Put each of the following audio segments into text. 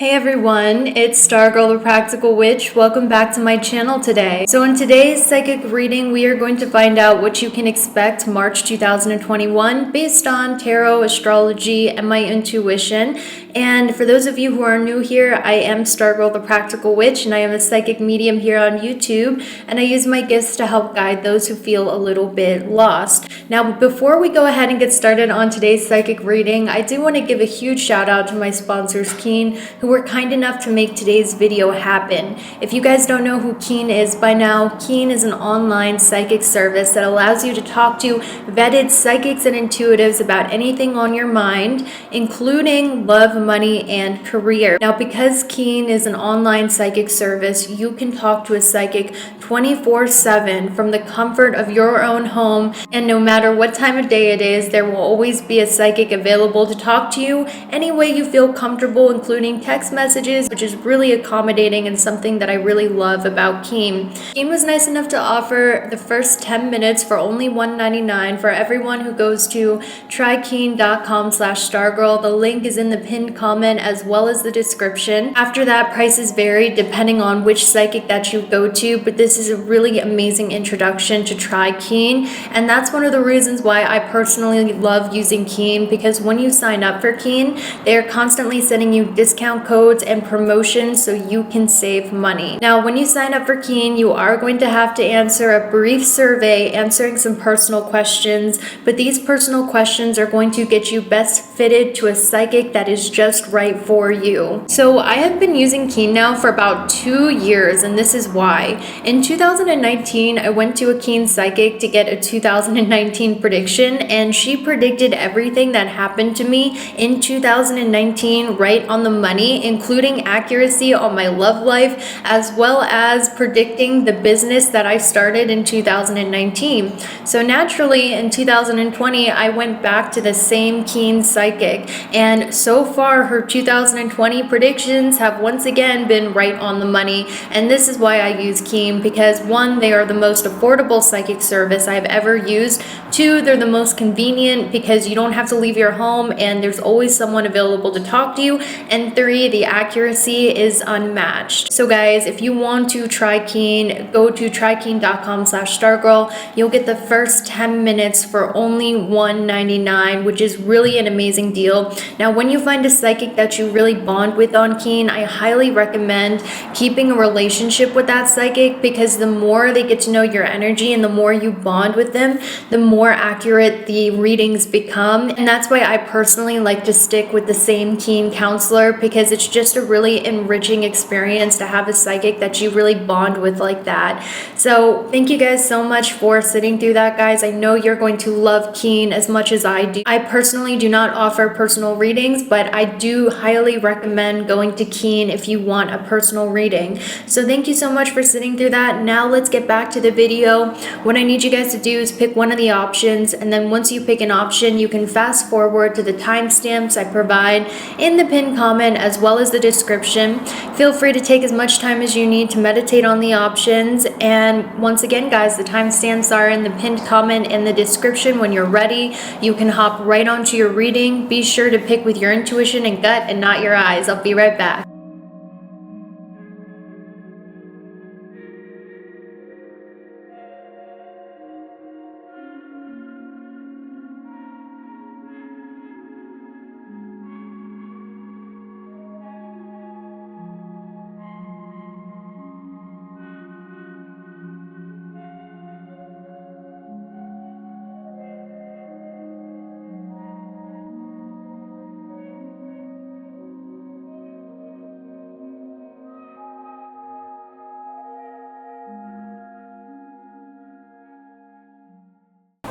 Hey everyone, it's Stargirl, the Practical Witch. Welcome back to my channel today. So in today's psychic reading, we are going to find out what you can expect March 2021 based on tarot, astrology, and my intuition. And for those of you who are new here, I am Stargirl, the Practical Witch, and I am a psychic medium here on YouTube, and I use my gifts to help guide those who feel a little bit lost. Now, before we go ahead and get started on today's psychic reading, I do want to give a huge shout out to my sponsors, Keen, who were kind enough to make today's video happen. If you guys don't know who Keen is by now, Keen is an online psychic service that allows you to talk to vetted psychics and intuitives about anything on your mind, including love, money, and career. Now, because Keen is an online psychic service, you can talk to a psychic 24/7 from the comfort of your own home, and no matter what time of day it is, there will always be a psychic available to talk to you any way you feel comfortable, including text messages, which is really accommodating and something that I really love about Keen. Keen was nice enough to offer the first 10 minutes for only $1.99 for everyone who goes to trykeen.com/stargirl. The link is in the pinned comment as well as the description. After that, prices vary depending on which psychic that you go to, but this is a really amazing introduction to try Keen, and that's one of the reasons why I personally love using Keen, because when you sign up for Keen, they're constantly sending you discount codes and promotions so you can save money. Now, when you sign up for Keen, you are going to have to answer a brief survey answering some personal questions, but these personal questions are going to get you best fitted to a psychic that is just right for you. So I have been using Keen now for about 2 years, and this is why. In 2019, I went to a Keen psychic to get a 2019 prediction, and she predicted everything that happened to me in 2019 right on the money, including accuracy on my love life, as well as predicting the business that I started in 2019. So naturally, in 2020, I went back to the same Keen psychic, and so far her 2020 predictions have once again been right on the money. And this is why I use Keen, because one, they are the most affordable psychic service I've ever used. Two, they're the most convenient because you don't have to leave your home and there's always someone available to talk to you. And three, the accuracy is unmatched. So guys, if you want to try Keen, go to trykeen.com/stargirl. You'll get the first 10 minutes for only $1.99, which is really an amazing deal. Now, when you find a psychic that you really bond with on Keen, I highly recommend keeping a relationship with that psychic, because the more they get to know your energy and the more you bond with them, the more accurate the readings become. And that's why I personally like to stick with the same Keen counselor, because it's just a really enriching experience to have a psychic that you really bond with like that. So thank you guys so much for sitting through that, guys. I know you're going to love Keen as much as I do. I personally do not offer personal readings, but I do highly recommend going to Keen if you want a personal reading. So thank you so much for sitting through that. Now let's get back to the video. What I need you guys to do is pick one of the options, and then once you pick an option, you can fast forward to the timestamps I provide in the pinned comment as well as the description. Feel free to take as much time as you need to meditate on the options. And once again, guys, the timestamps are in the pinned comment in the description. When you're ready, you can hop right onto your reading. Be sure to pick with your intuition and gut and not your eyes. I'll be right back.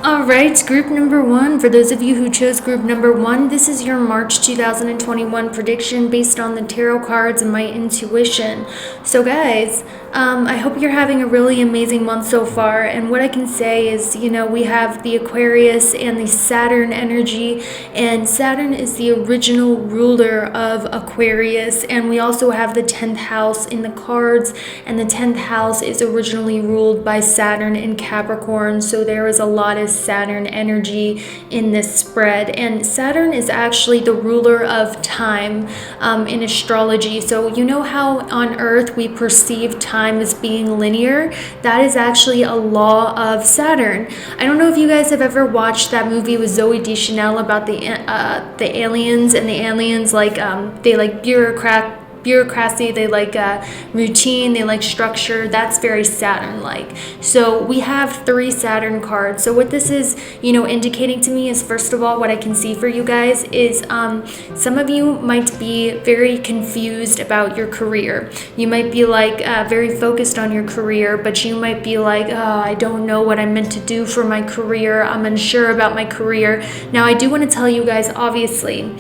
Alright, group number one. For those of you who chose group number one, this is your March 2021 prediction based on the tarot cards and my intuition. So guys, I hope you're having a really amazing month so far, and what I can say is, we have the Aquarius and the Saturn energy, and Saturn is the original ruler of Aquarius, and we also have the 10th house in the cards, and the 10th house is originally ruled by Saturn in Capricorn, so there is a lot of Saturn energy in this spread. And Saturn is actually the ruler of time in astrology. So you know how on Earth we perceive time as being linear? That is actually a law of Saturn. I don't know if you guys have ever watched that movie with Zoe Deschanel about the aliens, and the aliens they like bureaucracy, they like routine, they like structure. That's very Saturn like. So we have 3 Saturn cards. So what this is indicating to me is, first of all, what I can see for you guys is some of you might be very confused about your career. You might be like very focused on your career, but you might be like, oh, I don't know what I'm meant to do for my career. I'm unsure about my career. Now I do want to tell you guys, obviously,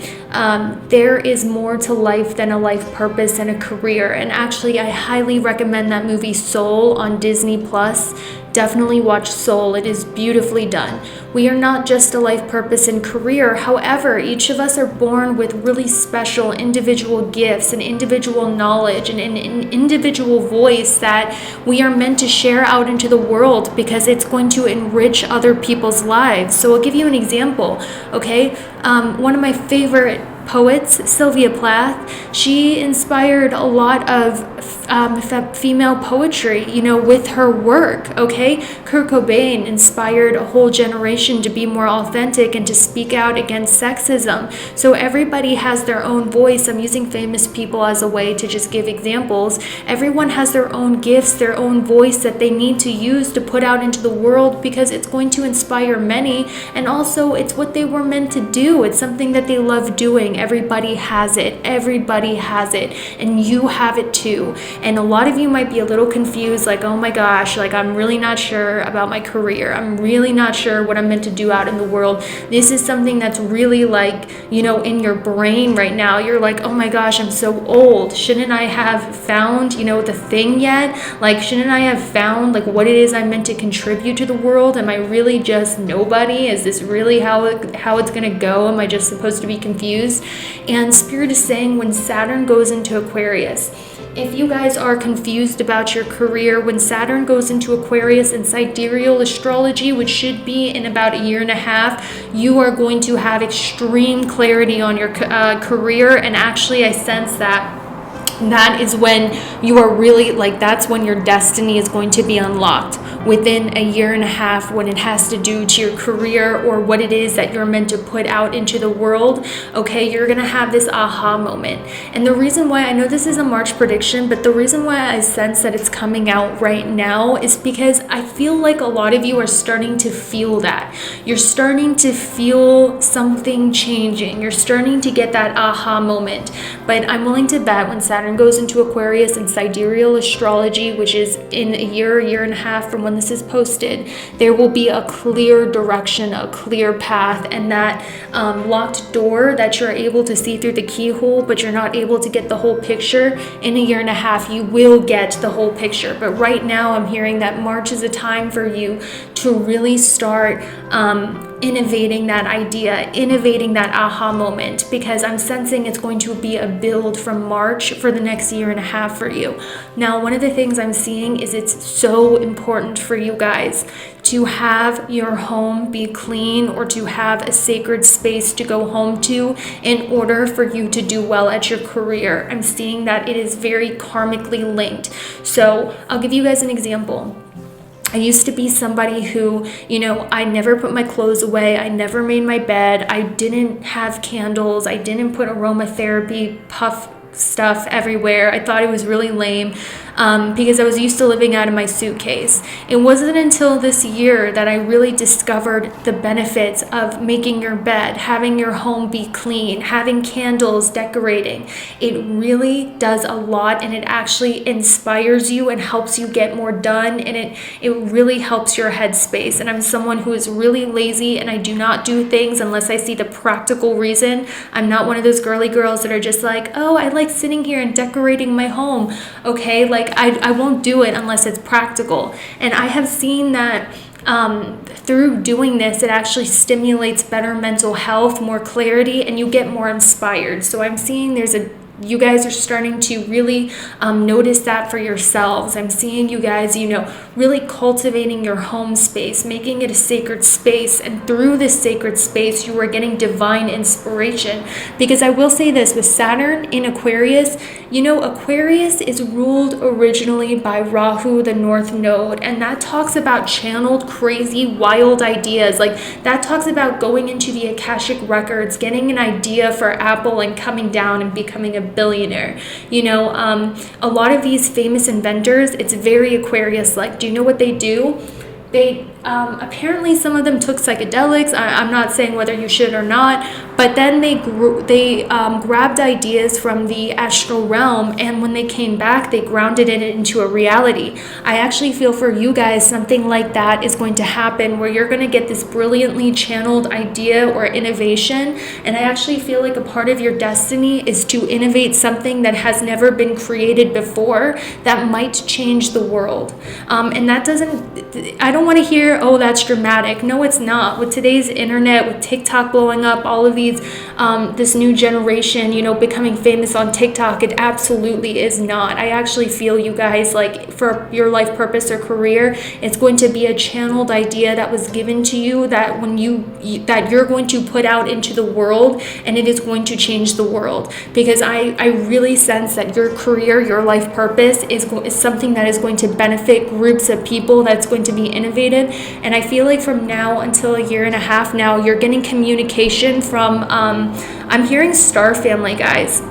there is more to life than a life purpose and a career. And actually, I highly recommend that movie Soul on Disney Plus. Definitely watch Soul. It is beautifully done. We are not just a life purpose and career. However, each of us are born with really special individual gifts and individual knowledge and an individual voice that we are meant to share out into the world, because it's going to enrich other people's lives. So I'll give you an example, okay? One of my favorite poets, Sylvia Plath, she inspired a lot of female poetry, with her work, okay? Kurt Cobain inspired a whole generation to be more authentic and to speak out against sexism. So everybody has their own voice. I'm using famous people as a way to just give examples. Everyone has their own gifts, their own voice that they need to use to put out into the world, because it's going to inspire many, and also it's what they were meant to do. It's something that they love doing. Everybody has it. Everybody has it. And you have it too. And a lot of you might be a little confused, like, oh my gosh, like I'm really not sure about my career. I'm really not sure what I'm meant to do out in the world. This is something that's really like, in your brain right now. You're like, oh my gosh, I'm so old. Shouldn't I have found, the thing yet? Like, shouldn't I have found like what it is I'm meant to contribute to the world? Am I really just nobody? Is this really how it's going to go? Am I just supposed to be confused? And Spirit is saying, when Saturn goes into Aquarius, if you guys are confused about your career, when Saturn goes into Aquarius in sidereal astrology, which should be in about 1.5 years, you are going to have extreme clarity on your career. And actually, I sense that is when you are really that's when your destiny is going to be unlocked, within 1.5 years, when it has to do to your career or what it is that you're meant to put out into the world. Okay, you're gonna have this aha moment. And the reason why, I know this is a March prediction, but the reason why I sense that it's coming out right now is because I feel like a lot of you are starting to feel that. You're starting to feel something changing. You're starting to get that aha moment. But I'm willing to bet when Saturn goes into Aquarius in sidereal astrology, which is in 1.5 years from when this is posted, there will be a clear direction, a clear path, and that locked door that you're able to see through the keyhole, but you're not able to get the whole picture. In 1.5 years, you will get the whole picture. But right now, I'm hearing that March is a time for you to really start innovating that idea, innovating that aha moment, because I'm sensing it's going to be a build from March for the next 1.5 years for you. Now, one of the things I'm seeing is it's so important for you guys to have your home be clean, or to have a sacred space to go home to, in order for you to do well at your career. I'm seeing that it is very karmically linked. So I'll give you guys an example. I used to be somebody who, I never put my clothes away. I never made my bed. I didn't have candles. I didn't put aromatherapy puff stuff everywhere. I thought it was really lame because I was used to living out of my suitcase. It wasn't until this year that I really discovered the benefits of making your bed, having your home be clean, having candles, decorating. It really does a lot, and it actually inspires you and helps you get more done, and it really helps your headspace. And I'm someone who is really lazy, and I do not do things unless I see the practical reason. I'm not one of those girly girls that are just like, oh, I like sitting here and decorating my home. Okay, I won't do it unless it's practical. And I have seen that through doing this, it actually stimulates better mental health, more clarity, and you get more inspired. So I'm seeing there's a you guys are starting to really notice that for yourselves. I'm seeing you guys, really cultivating your home space, making it a sacred space. And through this sacred space, you are getting divine inspiration. Because I will say this, with Saturn in Aquarius, Aquarius is ruled originally by Rahu, the North Node. And that talks about channeled, crazy, wild ideas. Like, that talks about going into the Akashic records, getting an idea for Apple and coming down and becoming a billionaire. A lot of these famous inventors, it's very Aquarius-like. Do you know what they do? They apparently, some of them took psychedelics. I'm not saying whether you should or not, but then they grabbed ideas from the astral realm, and when they came back, they grounded it into a reality. I actually feel for you guys, something like that is going to happen, where you're going to get this brilliantly channeled idea or innovation, and I actually feel like a part of your destiny is to innovate something that has never been created before that might change the world. And that I don't want to hear, oh, that's dramatic. No, it's not. With today's internet, with TikTok blowing up, all of these, this new generation, becoming famous on TikTok, it absolutely is not. I actually feel, you guys, like, for your life purpose or career, it's going to be a channeled idea that was given to you that that you're going to put out into the world, and it is going to change the world. Because I really sense that your career, your life purpose is something that is going to benefit groups of people, that's going to be innovative. And I feel like from now until a year and a half now, you're getting communication from, I'm hearing star family, guys.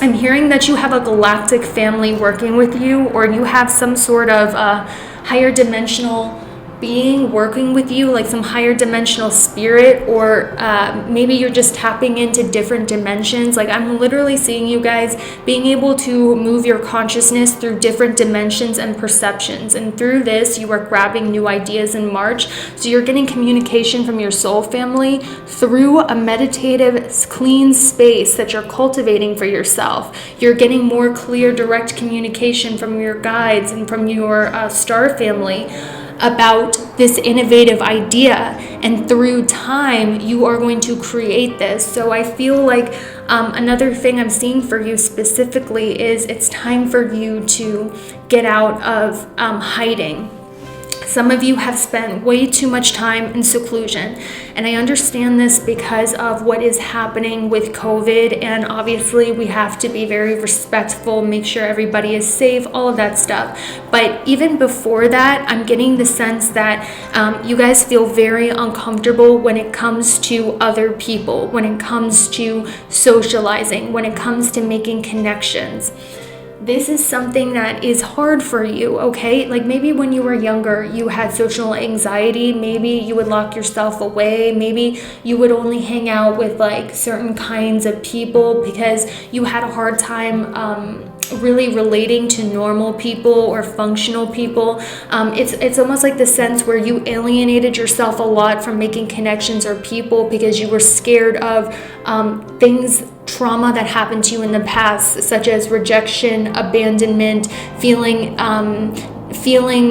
I'm hearing that you have a galactic family working with you, or you have some sort of higher dimensional being working with you, like some higher dimensional spirit, or maybe you're just tapping into different dimensions. Like, I'm literally seeing you guys being able to move your consciousness through different dimensions and perceptions, and through this you are grabbing new ideas in March. So you're getting communication from your soul family through a meditative, clean space that you're cultivating for yourself. You're getting more clear, direct communication from your guides and from your star family about this innovative idea, and through time you are going to create this. So I feel like another thing I'm seeing for you specifically is it's time for you to get out of hiding. Some of you have spent way too much time in seclusion, and I understand this because of what is happening with COVID, and obviously we have to be very respectful, make sure everybody is safe, all of that stuff. But even before that, I'm getting the sense that you guys feel very uncomfortable when it comes to other people, when it comes to socializing, when it comes to making connections. This is something that is hard for you, okay? Like, maybe when you were younger, you had social anxiety. Maybe you would lock yourself away. Maybe you would only hang out with like certain kinds of people because you had a hard time really relating to normal people or functional people. It's almost like the sense where you alienated yourself a lot from making connections or people because you were scared of trauma that happened to you in the past, such as rejection, abandonment, feeling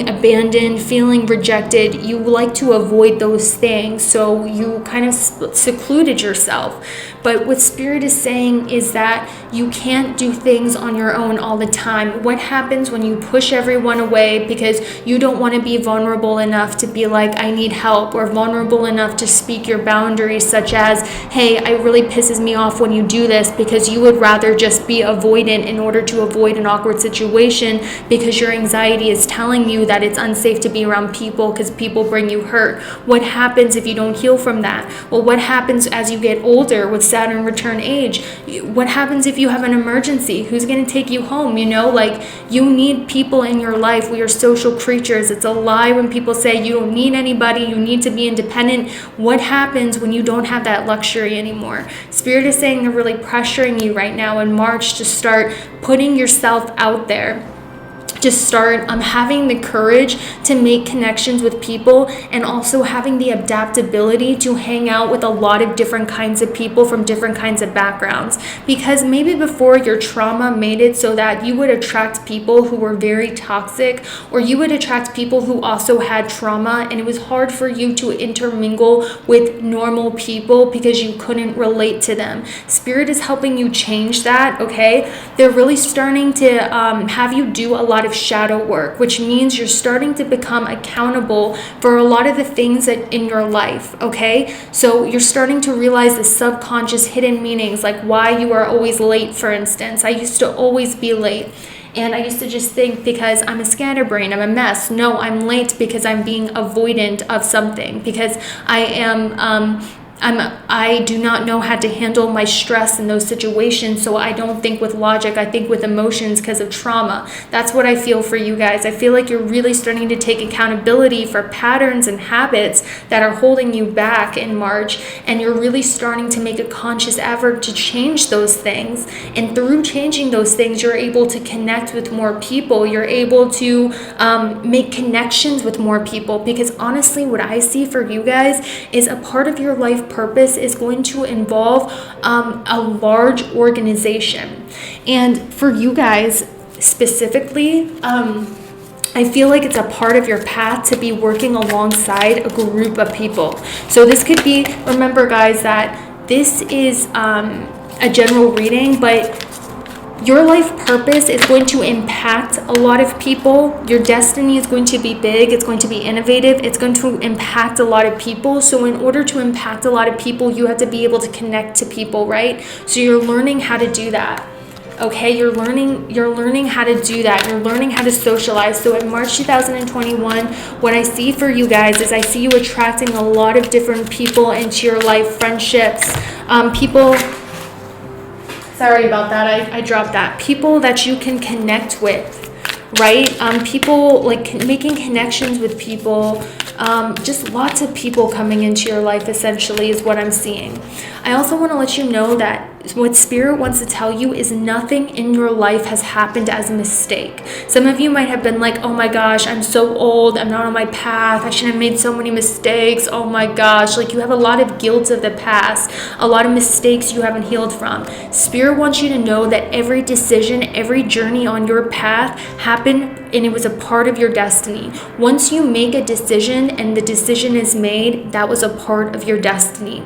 abandoned, feeling rejected. You like to avoid those things, so you kind of secluded yourself. But what Spirit is saying is that you can't do things on your own all the time. What happens when you push everyone away because you don't want to be vulnerable enough to be like, I need help, or vulnerable enough to speak your boundaries, such as, hey, it really pisses me off when you do this, because you would rather just be avoidant in order to avoid an awkward situation because your anxiety is telling you that it's unsafe to be around people because people bring you hurt. What happens if you don't heal from that? Well, what happens as you get older with Saturn return age? What happens if you have an emergency? Who's going to take you home? Like, you need people in your life. We are social creatures. It's a lie when people say you don't need anybody, you need to be independent. What happens when you don't have that luxury anymore? Spirit is saying they're really pressuring you right now in March to start putting yourself out there. just start having the courage to make connections with people, and also having the adaptability to hang out with a lot of different kinds of people from different kinds of backgrounds. Because maybe before, your trauma made it so that you would attract people who were very toxic, or you would attract people who also had trauma, and it was hard for you to intermingle with normal people because you couldn't relate to them. Spirit is helping you change that, okay? They're really starting to have you do a lot of shadow work, which means you're starting to become accountable for a lot of the things that in your life, okay? So you're starting to realize the subconscious hidden meanings, like why you are always late, for instance. I used to always be late, and I used to just think, because I'm a scatterbrain, I'm a mess. No, I'm late because I'm being avoidant of something, because I do not know how to handle my stress in those situations, so I don't think with logic, I think with emotions because of trauma. That's what I feel for you guys. I feel like you're really starting to take accountability for patterns and habits that are holding you back in March, and you're really starting to make a conscious effort to change those things. And through changing those things, you're able to connect with more people. You're able to make connections with more people, because honestly, what I see for you guys is a part of your life purpose is going to involve a large organization. And for you guys specifically, I feel like it's a part of your path to be working alongside a group of people. So this could be, remember guys, that this is a general reading, but your life purpose is going to impact a lot of people. Your destiny is going to be big. It's going to be innovative. It's going to impact a lot of people. So in order to impact a lot of people, you have to be able to connect to people, right? So you're learning how to do that. Okay, you're learning how to do that. You're learning how to socialize. So in March 2021, what I see for you guys is I see you attracting a lot of different people into your life, friendships, people. Sorry about that. I dropped that. People that you can connect with, right? People, like making connections with people. Just lots of people coming into your life, essentially, is what I'm seeing. I also want to let you know that what Spirit wants to tell you is nothing in your life has happened as a mistake. Some of you might have been like, oh my gosh, I'm so old, I'm not on my path, I shouldn't have made so many mistakes, oh my gosh. Like, you have a lot of guilt of the past, a lot of mistakes you haven't healed from. Spirit wants you to know that every decision, every journey on your path happened, and it was a part of your destiny. Once you make a decision and the decision is made, that was a part of your destiny.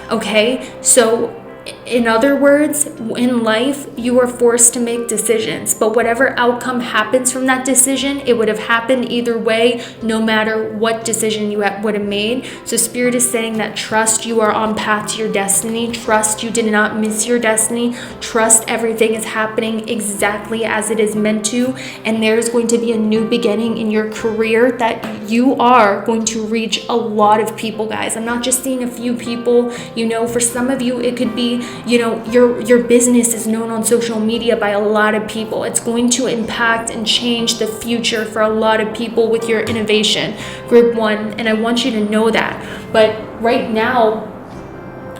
Okay, so in other words, in life, you are forced to make decisions, but whatever outcome happens from that decision, it would have happened either way, no matter what decision you would have made. So Spirit is saying that trust you are on path to your destiny. Trust you did not miss your destiny. Trust everything is happening exactly as it is meant to, and there's going to be a new beginning in your career that you are going to reach a lot of people, guys. I'm not just seeing a few people. You know, for some of you, it could be, you know, your business is known on social media by a lot of people. It's going to impact and change the future for a lot of people with your innovation, group one, and I want you to know that. But right now,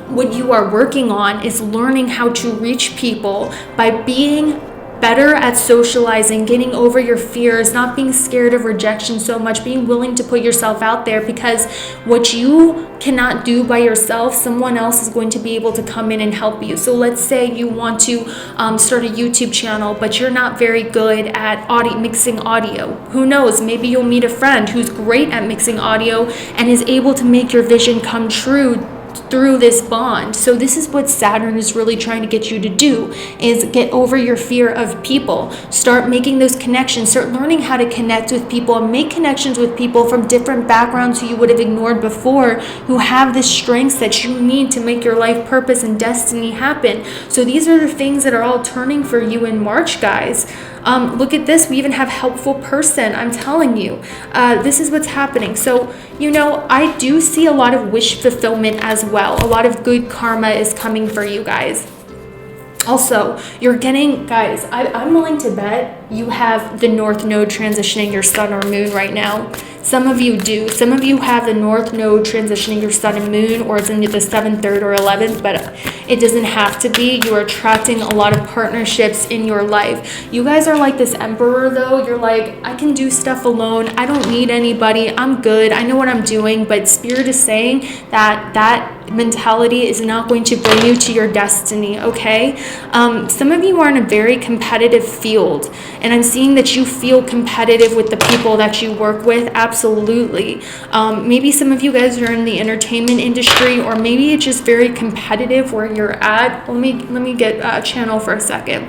what you are working on is learning how to reach people by being better at socializing, getting over your fears, not being scared of rejection so much, being willing to put yourself out there, because what you cannot do by yourself, someone else is going to be able to come in and help you. So let's say you want to start a YouTube channel, but you're not very good at mixing audio. Who knows? Maybe you'll meet a friend who's great at mixing audio and is able to make your vision come true through this bond. So this is what Saturn is really trying to get you to do, is get over your fear of people. Start making those connections. Start learning how to connect with people and make connections with people from different backgrounds who you would have ignored before, who have the strengths that you need to make your life purpose and destiny happen. So these are the things that are all turning for you in March, guys. Look at this. We even have helpful person. I'm telling you, this is what's happening. So, you know, I do see a lot of wish fulfillment as well. A lot of good karma is coming for you guys. Also, you're getting, guys, I'm willing to bet you have the North Node transitioning your sun or moon right now. Some of you do. Some of you have the North Node transitioning your sun and moon, or it's in the 7th, 3rd, or 11th, but it doesn't have to be. You're attracting a lot of partnerships in your life. You guys are like this emperor, though. You're like, I can do stuff alone. I don't need anybody. I'm good. I know what I'm doing. But Spirit is saying that that mentality is not going to bring you to your destiny, okay? Some of you are in a very competitive field, and I'm seeing that you feel competitive with the people that you work with. Absolutely. Maybe some of you guys are in the entertainment industry, or maybe it's just very competitive where you're at. Let me get a channel for a second.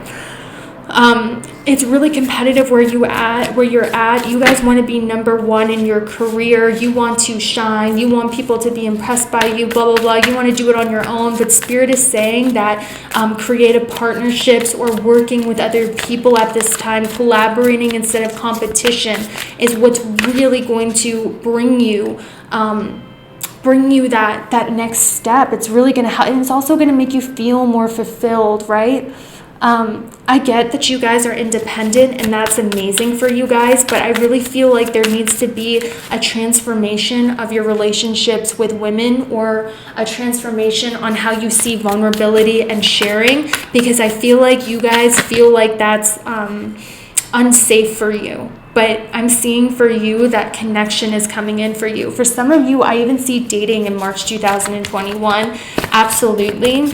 It's really competitive where you're at. You guys want to be number one in your career. You want to shine. You want people to be impressed by you, blah, blah, blah. You want to do it on your own. But Spirit is saying that creative partnerships or working with other people at this time, collaborating instead of competition, is what's really going to bring you that next step. It's really going to help. And it's also going to make you feel more fulfilled, right? I get that you guys are independent, and that's amazing for you guys, but I really feel like there needs to be a transformation of your relationships with women, or a transformation on how you see vulnerability and sharing, because I feel like you guys feel like that's unsafe for you. But I'm seeing for you that connection is coming in for you. For some of you, I even see dating in March 2021. Absolutely.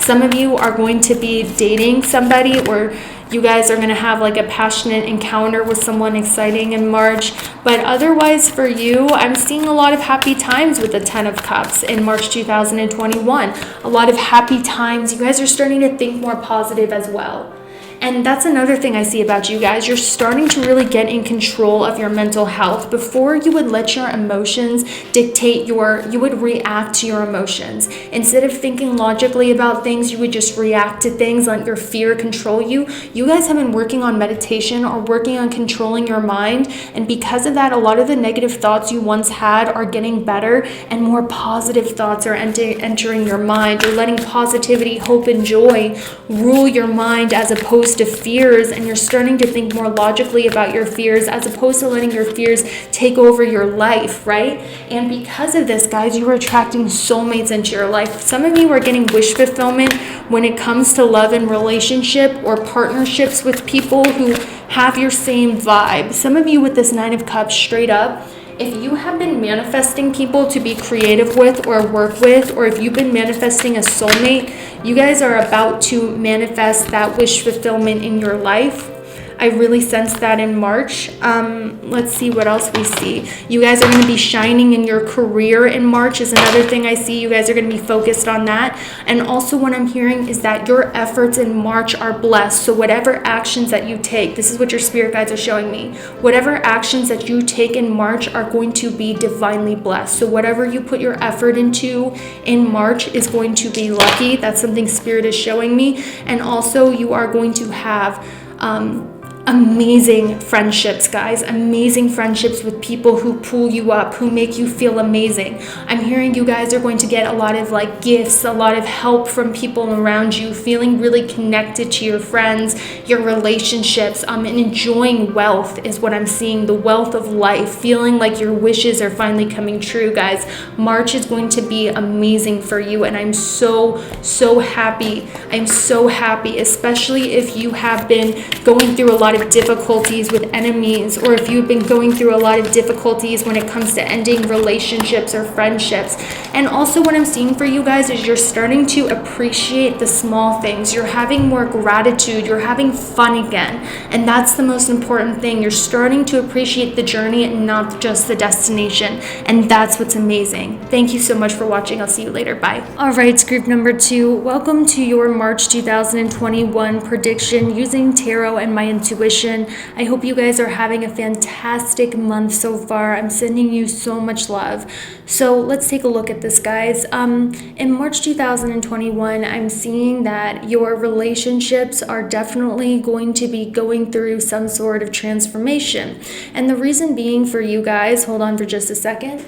Some of you are going to be dating somebody, or you guys are going to have like a passionate encounter with someone exciting in March. But otherwise for you, I'm seeing a lot of happy times with the 10 of Cups in March 2021. A lot of happy times. You guys are starting to think more positive as well. And that's another thing I see about you guys. You're starting to really get in control of your mental health. Before, you would let your emotions dictate you would react to your emotions. Instead of thinking logically about things, you would just react to things, let your fear control you. You guys have been working on meditation or working on controlling your mind. And because of that, a lot of the negative thoughts you once had are getting better, and more positive thoughts are entering your mind. You're letting positivity, hope, and joy rule your mind as opposed to fears, and you're starting to think more logically about your fears as opposed to letting your fears take over your life, right? And because of this, guys, you are attracting soulmates into your life. Some of you are getting wish fulfillment when it comes to love and relationship, or partnerships with people who have your same vibe. Some of you with this 9 of Cups, straight up, if you have been manifesting people to be creative with or work with, or if you've been manifesting a soulmate, you guys are about to manifest that wish fulfillment in your life. I really sense that in March. Let's see what else we see. You guys are going to be shining in your career in March is another thing I see. You guys are going to be focused on that. And also what I'm hearing is that your efforts in March are blessed. So whatever actions that you take, this is what your spirit guides are showing me. Whatever actions that you take in March are going to be divinely blessed. So whatever you put your effort into in March is going to be lucky. That's something spirit is showing me. And also you are going to have amazing friendships, guys. Amazing friendships with people who pull you up, who make you feel amazing. I'm hearing you guys are going to get a lot of like gifts, a lot of help from people around you, feeling really connected to your friends, your relationships, and enjoying wealth is what I'm seeing. The wealth of life, feeling like your wishes are finally coming true, guys. March is going to be amazing for you, and I'm so happy. I'm so happy, especially if you have been going through a lot of difficulties with enemies, or if you've been going through a lot of difficulties when it comes to ending relationships or friendships. And also what I'm seeing for you guys is you're starting to appreciate the small things. You're having more gratitude. You're having fun again. And that's the most important thing. You're starting to appreciate the journey and not just the destination. And that's what's amazing. Thank you so much for watching. I'll see you later. Bye. All right, group number 2. Welcome to your March 2021 prediction using tarot and my intuition. I hope you guys are having a fantastic month so far. I'm sending you so much love. So let's take a look at this, guys. In March 2021, I'm seeing that your relationships are definitely going to be going through some sort of transformation. And the reason being for you guys, hold on for just a second.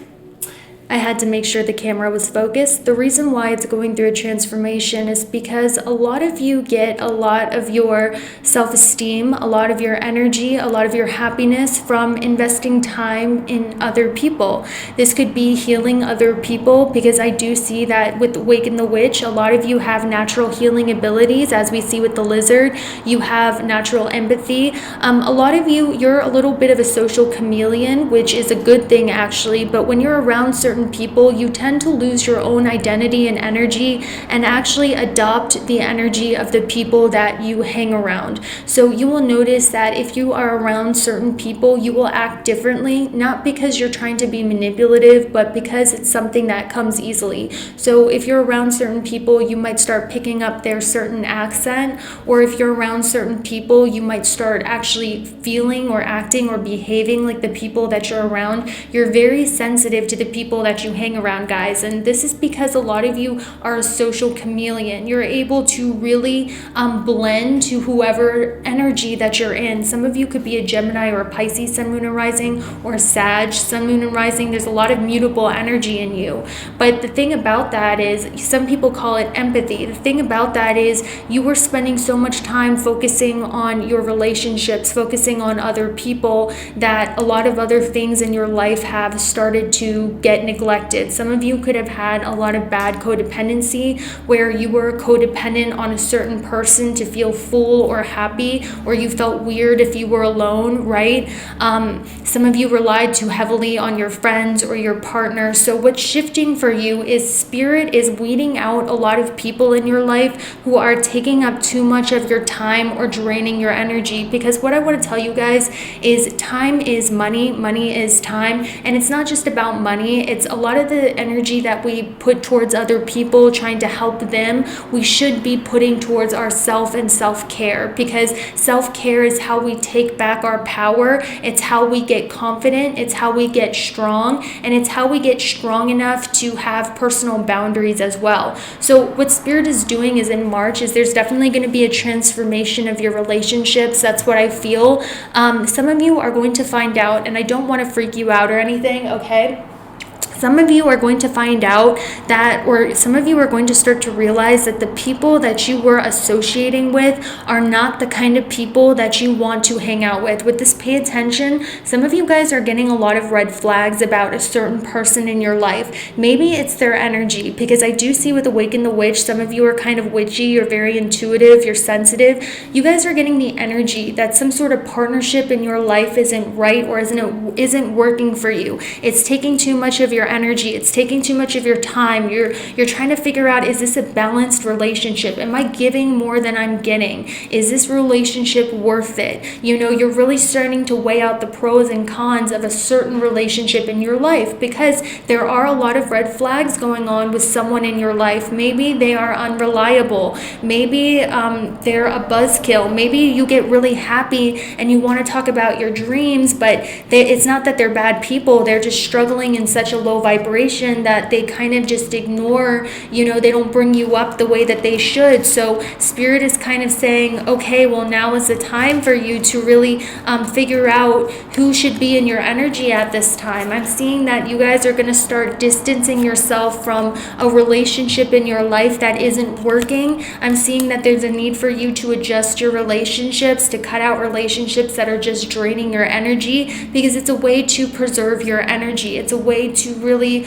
I had to make sure the camera was focused. The reason why it's going through a transformation is because a lot of you get a lot of your self-esteem, a lot of your energy, a lot of your happiness from investing time in other people. This could be healing other people, because I do see that with Awaken the Witch, a lot of you have natural healing abilities, as we see with the lizard. You have natural empathy. A lot of you, you're a little bit of a social chameleon, which is a good thing actually, but when you're around certain people, you tend to lose your own identity and energy and actually adopt the energy of the people that you hang around. So you will notice that if you are around certain people, you will act differently, not because you're trying to be manipulative, but because it's something that comes easily. So if you're around certain people, you might start picking up their certain accent, or if you're around certain people, you might start actually feeling or acting or behaving like the people that you're around. You're very sensitive to the people that you hang around, guys, and this is because a lot of you are a social chameleon. You're able to really blend to whoever energy that you're in. Some of you could be a Gemini or a Pisces sun, moon, and rising, or a Sag sun, moon, and rising. There's a lot of mutable energy in you, but the thing about that is, some people call it empathy. The thing about that is, you were spending so much time focusing on your relationships, focusing on other people, that a lot of other things in your life have started to get neglected. Some of you could have had a lot of bad codependency, where you were codependent on a certain person to feel full or happy, or you felt weird if you were alone, right? Some of you relied too heavily on your friends or your partner. So what's shifting for you is Spirit is weeding out a lot of people in your life who are taking up too much of your time or draining your energy. Because what I want to tell you guys is, time is money, money is time, and it's not just about money. It's a lot of the energy that we put towards other people, trying to help them, we should be putting towards ourself and self-care, because self-care is how we take back our power. It's how we get confident, it's how we get strong, and it's how we get strong enough to have personal boundaries as well. So what Spirit is doing is, in March, is there's definitely going to be a transformation of your relationships. That's what I feel. Some of you are going to find out, and I don't want to freak you out or anything, okay? Some of you are going to find out that, or some of you are going to start to realize that the people that you were associating with are not the kind of people that you want to hang out with. With this, pay attention. Some of you guys are getting a lot of red flags about a certain person in your life. Maybe it's their energy, because I do see with Awaken the Witch, some of you are kind of witchy, you're very intuitive, you're sensitive. You guys are getting the energy that some sort of partnership in your life isn't right, or isn't working for you. It's taking too much of your energy, it's taking too much of your time. You're trying to figure out, is this a balanced relationship? Am I giving more than I'm getting? Is this relationship worth it? You know, you're really starting to weigh out the pros and cons of a certain relationship in your life, because there are a lot of red flags going on with someone in your life. Maybe they are unreliable, maybe they're a buzzkill, maybe you get really happy and you want to talk about your dreams, but it's not that they're bad people, they're just struggling in such a low vibration that they kind of just ignore, you know, they don't bring you up the way that they should. So Spirit is kind of saying, okay, well, now is the time for you to really figure out who should be in your energy at this time. I'm seeing that you guys are going to start distancing yourself from a relationship in your life that isn't working. I'm seeing that there's a need for you to adjust your relationships, to cut out relationships that are just draining your energy, because it's a way to preserve your energy. It's a way to really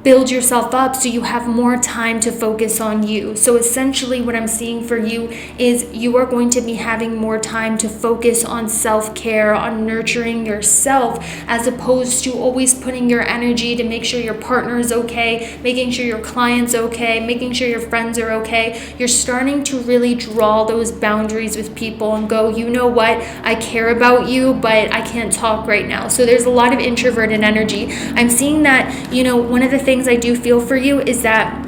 build yourself up so you have more time to focus on you. So essentially what I'm seeing for you is you are going to be having more time to focus on self-care, on nurturing yourself, as opposed to always putting your energy to make sure your partner is okay, making sure your client's okay, making sure your friends are okay. You're starting to really draw those boundaries with people and go, you know what, I care about you, but I can't talk right now. So there's a lot of introverted energy. I'm seeing that, you know, one of the things I do feel for you is that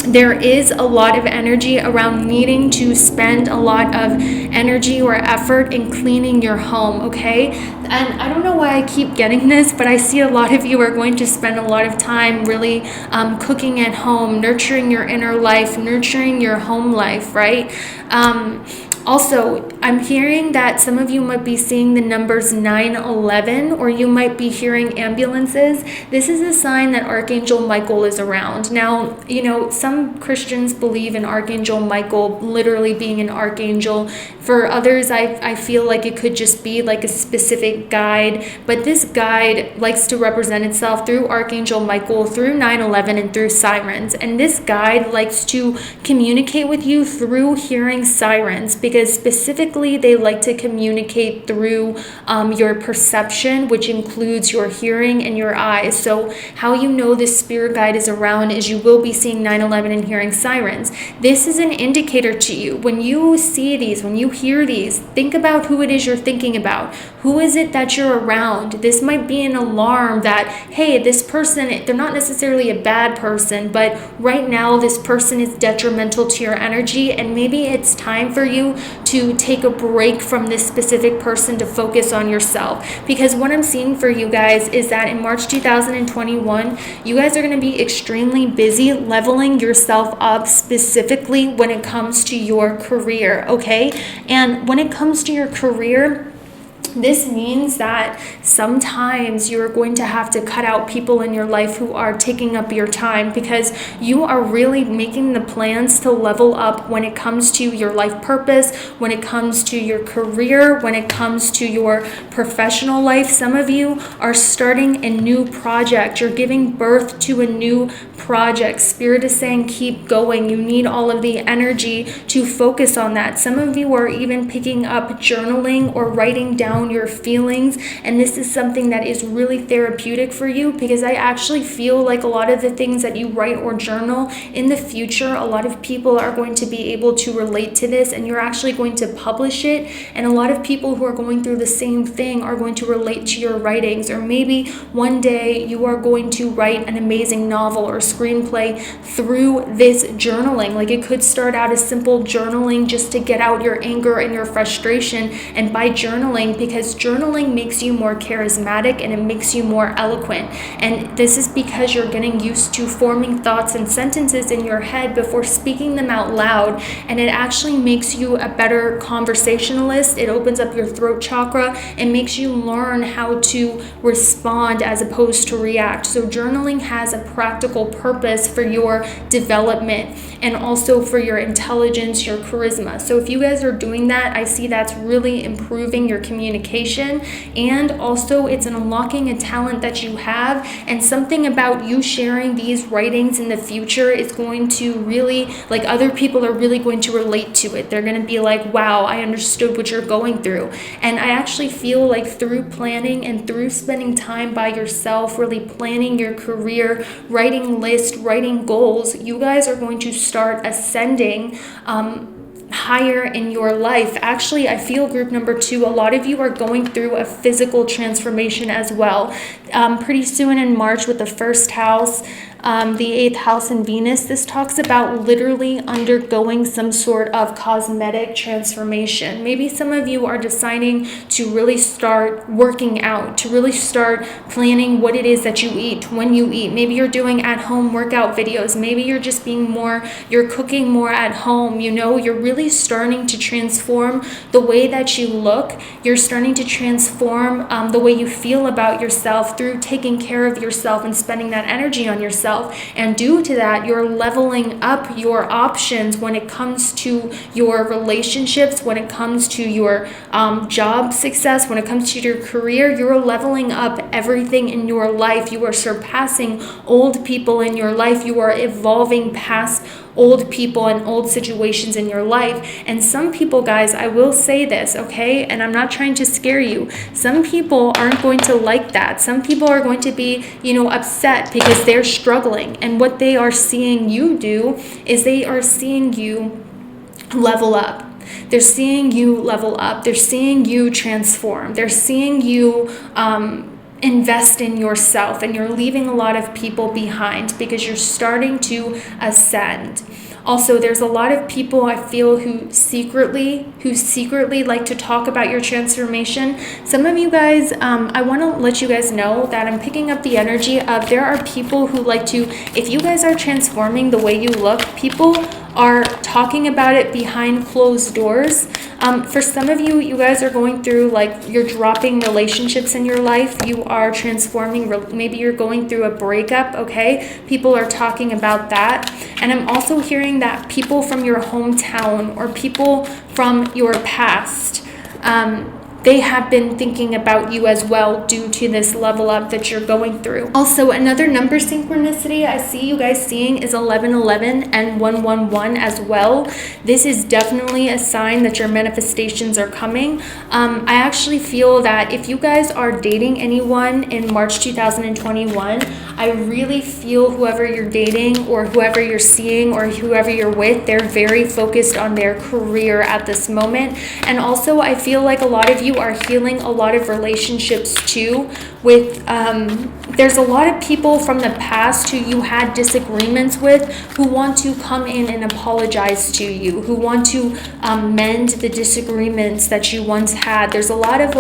there is a lot of energy around needing to spend a lot of energy or effort in cleaning your home, okay? And I don't know why I keep getting this, but I see a lot of you are going to spend a lot of time really cooking at home, nurturing your inner life, nurturing your home life, right? Also, I'm hearing that some of you might be seeing the numbers 911, or you might be hearing ambulances. This is a sign that Archangel Michael is around. Now, you know, some Christians believe in Archangel Michael literally being an archangel. For others, I feel like it could just be like a specific guide, but this guide likes to represent itself through Archangel Michael, through 911, and through sirens. And this guide likes to communicate with you through hearing sirens, because specifically they like to communicate through your perception, which includes your hearing and your eyes. So how you know this spirit guide is around is you will be seeing 911 and hearing sirens. This is an indicator to you. When you see these, when you hear these, think about who it is you're thinking about. Who is it that you're around? This might be an alarm that, hey, this person, they're not necessarily a bad person, but right now this person is detrimental to your energy, and maybe it's time for you to take a break from this specific person to focus on yourself. Because what I'm seeing for you guys is that in March 2021, you guys are going to be extremely busy leveling yourself up, specifically when it comes to your career, okay? And when it comes to your career, this means that sometimes you're going to have to cut out people in your life who are taking up your time, because you are really making the plans to level up when it comes to your life purpose, when it comes to your career, when it comes to your professional life. Some of you are starting a new project. You're giving birth to a new project. Spirit is saying keep going. You need all of the energy to focus on that. Some of you are even picking up journaling or writing down your feelings, and this is something that is really therapeutic for you, because I actually feel like a lot of the things that you write or journal in the future, a lot of people are going to be able to relate to this, and you're actually going to publish it, and a lot of people who are going through the same thing are going to relate to your writings. Or maybe one day you are going to write an amazing novel or screenplay through this journaling. Like, it could start out as simple journaling just to get out your anger and your frustration, and by journaling, because journaling makes you more charismatic and it makes you more eloquent. And this is because you're getting used to forming thoughts and sentences in your head before speaking them out loud, and it actually makes you a better conversationalist. It opens up your throat chakra and makes you learn how to respond as opposed to react. So journaling has a practical purpose for your development and also for your intelligence, your charisma. So if you guys are doing that, I see that's really improving your communication, and also it's unlocking a talent that you have, and something about you sharing these writings in the future is going to really, like, other people are really going to relate to it. They're going to be like, wow, I understood what you're going through. And I actually feel like through planning and through spending time by yourself, really planning your career, writing lists, writing goals, you guys are going to start ascending higher in your life. Actually, I feel group number 2, a lot of you are going through a physical transformation as well. Pretty soon in March with the first house, the 8th house in Venus, this talks about literally undergoing some sort of cosmetic transformation. Maybe some of you are deciding to really start working out, to really start planning what it is that you eat, when you eat. Maybe you're doing at-home workout videos. Maybe you're just you're cooking more at home. You know, you're really starting to transform the way that you look. You're starting to transform the way you feel about yourself through taking care of yourself and spending that energy on yourself. And due to that, you're leveling up your options when it comes to your relationships, when it comes to your job success, when it comes to your career. You're leveling up everything in your life. You are surpassing old people in your life. You are evolving past old people and old situations in your life. And some people, guys, I will say this, okay? And I'm not trying to scare you. Some people aren't going to like that. Some people are going to be, upset because they're struggling. And what they are seeing you do is they are seeing you level up. They're seeing you level up. They're seeing you transform. They're seeing you invest in yourself, and you're leaving a lot of people behind because you're starting to ascend. Also, there's a lot of people I feel who secretly like to talk about your transformation. Some of you guys, I want to let you guys know that I'm picking up the energy of there are people who like to, if you guys are transforming the way you look, people are talking about it behind closed doors. For some of you, you guys are going through, like, you're dropping relationships in your life. You are transforming. Maybe you're going through a breakup, okay? People are talking about that. And I'm also hearing that people from your hometown or people from your past, they have been thinking about you as well due to this level up that you're going through. Also, another number synchronicity I see you guys seeing is 1111 and 111 as well. This is definitely a sign that your manifestations are coming. I actually feel that if you guys are dating anyone in March 2021, I really feel whoever you're dating or whoever you're seeing or whoever you're with, they're very focused on their career at this moment. And also, I feel like a lot of you are healing a lot of relationships too with there's a lot of people from the past who you had disagreements with who want to come in and apologize to you, who want to mend the disagreements that you once had. There's a lot of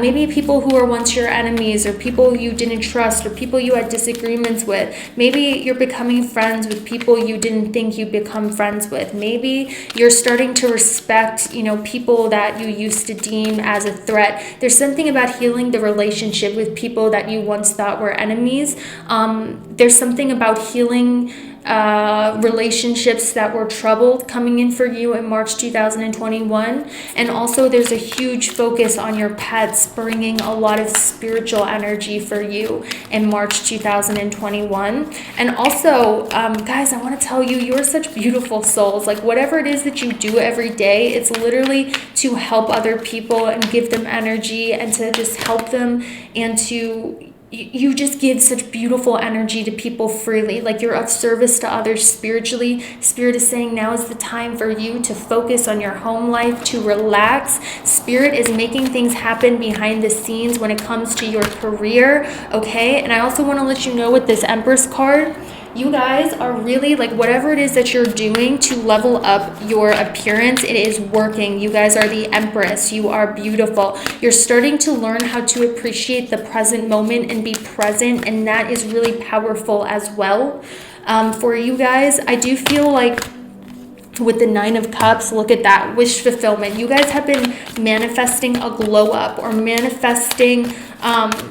maybe people who were once your enemies or people you didn't trust or people you had disagreements with. Maybe you're becoming friends with people you didn't think you'd become friends with. Maybe you're starting to respect, people that you used to deem as a threat. There's something about healing the relationship with people that you once thought were enemies. There's something about healing relationships that were troubled coming in for you in March 2021. And also there's a huge focus on your pets bringing a lot of spiritual energy for you in March 2021. And also, guys, I want to tell you, you're such beautiful souls. Like, whatever it is that you do every day, it's literally to help other people and give them energy and to just help them, and you just give such beautiful energy to people freely. Like, you're of service to others spiritually. Spirit is saying now is the time for you to focus on your home life, to relax. Spirit is making things happen behind the scenes when it comes to your career, okay? And I also want to let you know with this Empress card, you guys are really, whatever it is that you're doing to level up your appearance, it is working. You guys are the Empress. You are beautiful. You're starting to learn how to appreciate the present moment and be present, and that is really powerful as well. For you guys, I do feel like with the 9 of Cups, look at that, wish fulfillment. You guys have been manifesting a glow up or manifesting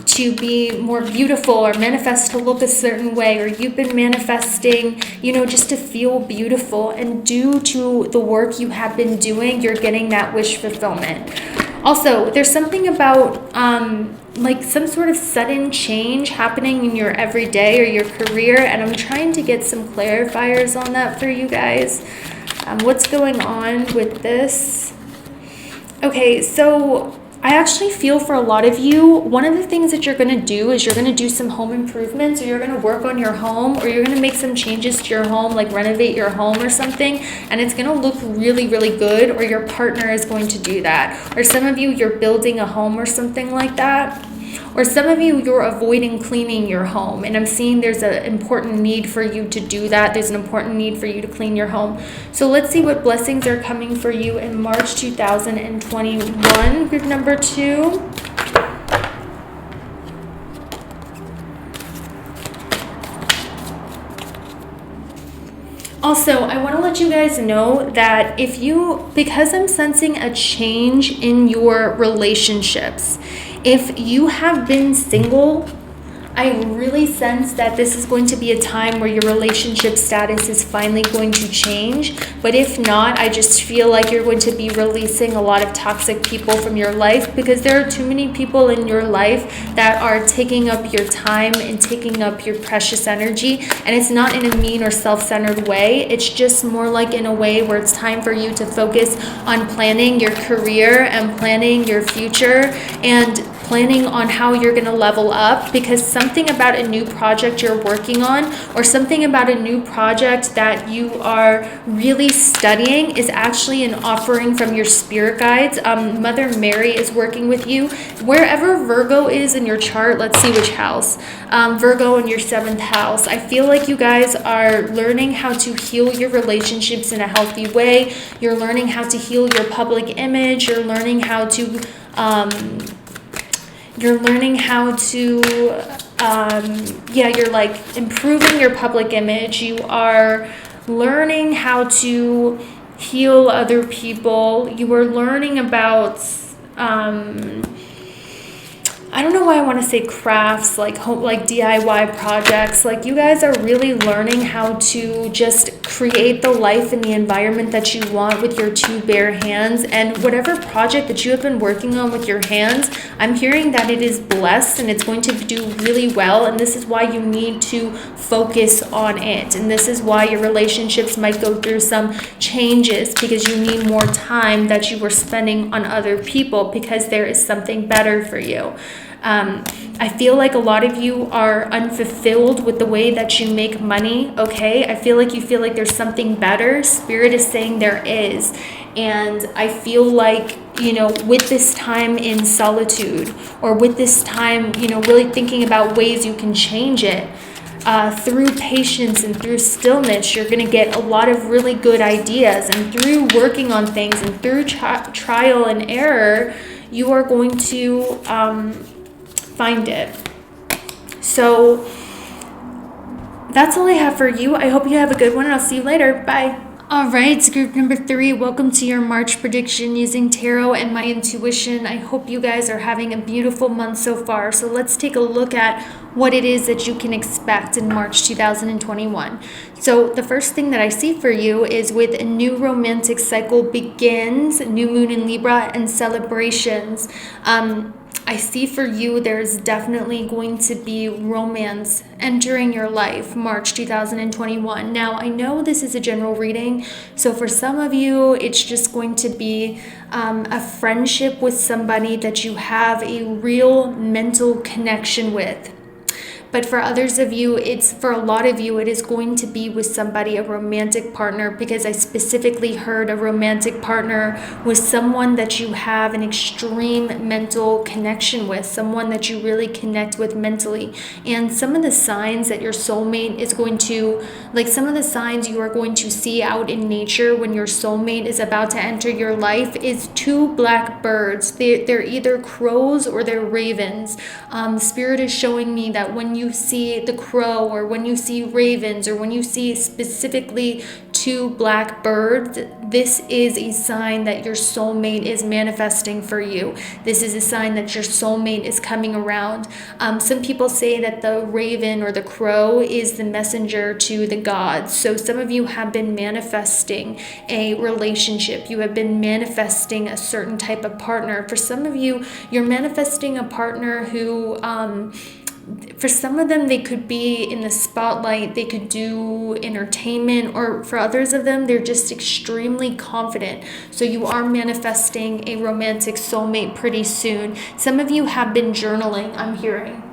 to be more beautiful or manifest to look a certain way, or you've been manifesting, just to feel beautiful. And due to the work you have been doing, you're getting that wish fulfillment. Also, there's something about some sort of sudden change happening in your everyday or your career, and I'm trying to get some clarifiers on that for you guys. What's going on with this? Okay, so I actually feel for a lot of you, one of the things that you're going to do is you're going to do some home improvements, or you're going to work on your home, or you're going to make some changes to your home, like renovate your home or something, and it's going to look really, really good, or your partner is going to do that. Or some of you, you're building a home or something like that. Or some of you, you're avoiding cleaning your home, and I'm seeing there's an important need for you to do that. There's an important need for you to clean your home. So let's see what blessings are coming for you in March 2021, group number 2. Also, I want to let you guys know that because I'm sensing a change in your relationships, if you have been single, I really sense that this is going to be a time where your relationship status is finally going to change. But if not, I just feel like you're going to be releasing a lot of toxic people from your life, because there are too many people in your life that are taking up your time and taking up your precious energy. And it's not in a mean or self-centered way. It's just more like in a way where it's time for you to focus on planning your career and planning your future and planning on how you're going to level up, because something about a new project you're working on, or something about a new project that you are really studying, is actually an offering from your spirit guides. Mother Mary is working with you. Wherever Virgo is in your chart, let's see which house. Virgo in your 7th house. I feel like you guys are learning how to heal your relationships in a healthy way. You're learning how to heal your public image. You're learning how to you're improving your public image. You are learning how to heal other people. You are learning about I don't know why I want to say crafts, like home, like DIY projects. Like, you guys are really learning how to just create the life and the environment that you want with your two bare hands. And whatever project that you have been working on with your hands, I'm hearing that it is blessed and it's going to do really well. And this is why you need to focus on it. And this is why your relationships might go through some changes, because you need more time that you were spending on other people, because there is something better for you. I feel like a lot of you are unfulfilled with the way that you make money, okay? I feel like you feel like there's something better. Spirit is saying there is. And I feel like, you know, with this time in solitude, or with this time, you know, really thinking about ways you can change it, through patience and through stillness, you're going to get a lot of really good ideas. And through working on things and through trial and error, you are going to find it. So that's all I have for you. I hope you have a good one, and I'll see you later. Bye. All right, group number 3, welcome to your March prediction using tarot and my intuition. I hope you guys are having a beautiful month so far. So let's take a look at what it is that you can expect in March 2021. So the first thing that I see for you is with a new romantic cycle begins, new moon in Libra, and celebrations. I see for you there's definitely going to be romance entering your life March 2021. Now, I know this is a general reading, so for some of you, it's just going to be a friendship with somebody that you have a real mental connection with. But for others of you, for a lot of you, it is going to be with somebody, a romantic partner, because I specifically heard a romantic partner with someone that you have an extreme mental connection with, someone that you really connect with mentally. And some of the signs that your soulmate is going to, like some of the signs you are going to see out in nature when your soulmate is about to enter your life, is 2 black birds. They're either crows or they're ravens. Spirit is showing me that when you see the crow, or when you see ravens, or when you see specifically 2 black birds, this is a sign that your soulmate is manifesting for you. This is a sign that your soulmate is coming around. Some people say that the raven or the crow is the messenger to the gods. So some of you have been manifesting a relationship. You have been manifesting a certain type of partner. For some of you, you're manifesting a partner who for some of them, they could be in the spotlight, they could do entertainment, or for others of them, they're just extremely confident. So you are manifesting a romantic soulmate pretty soon. Some of you have been journaling, I'm hearing.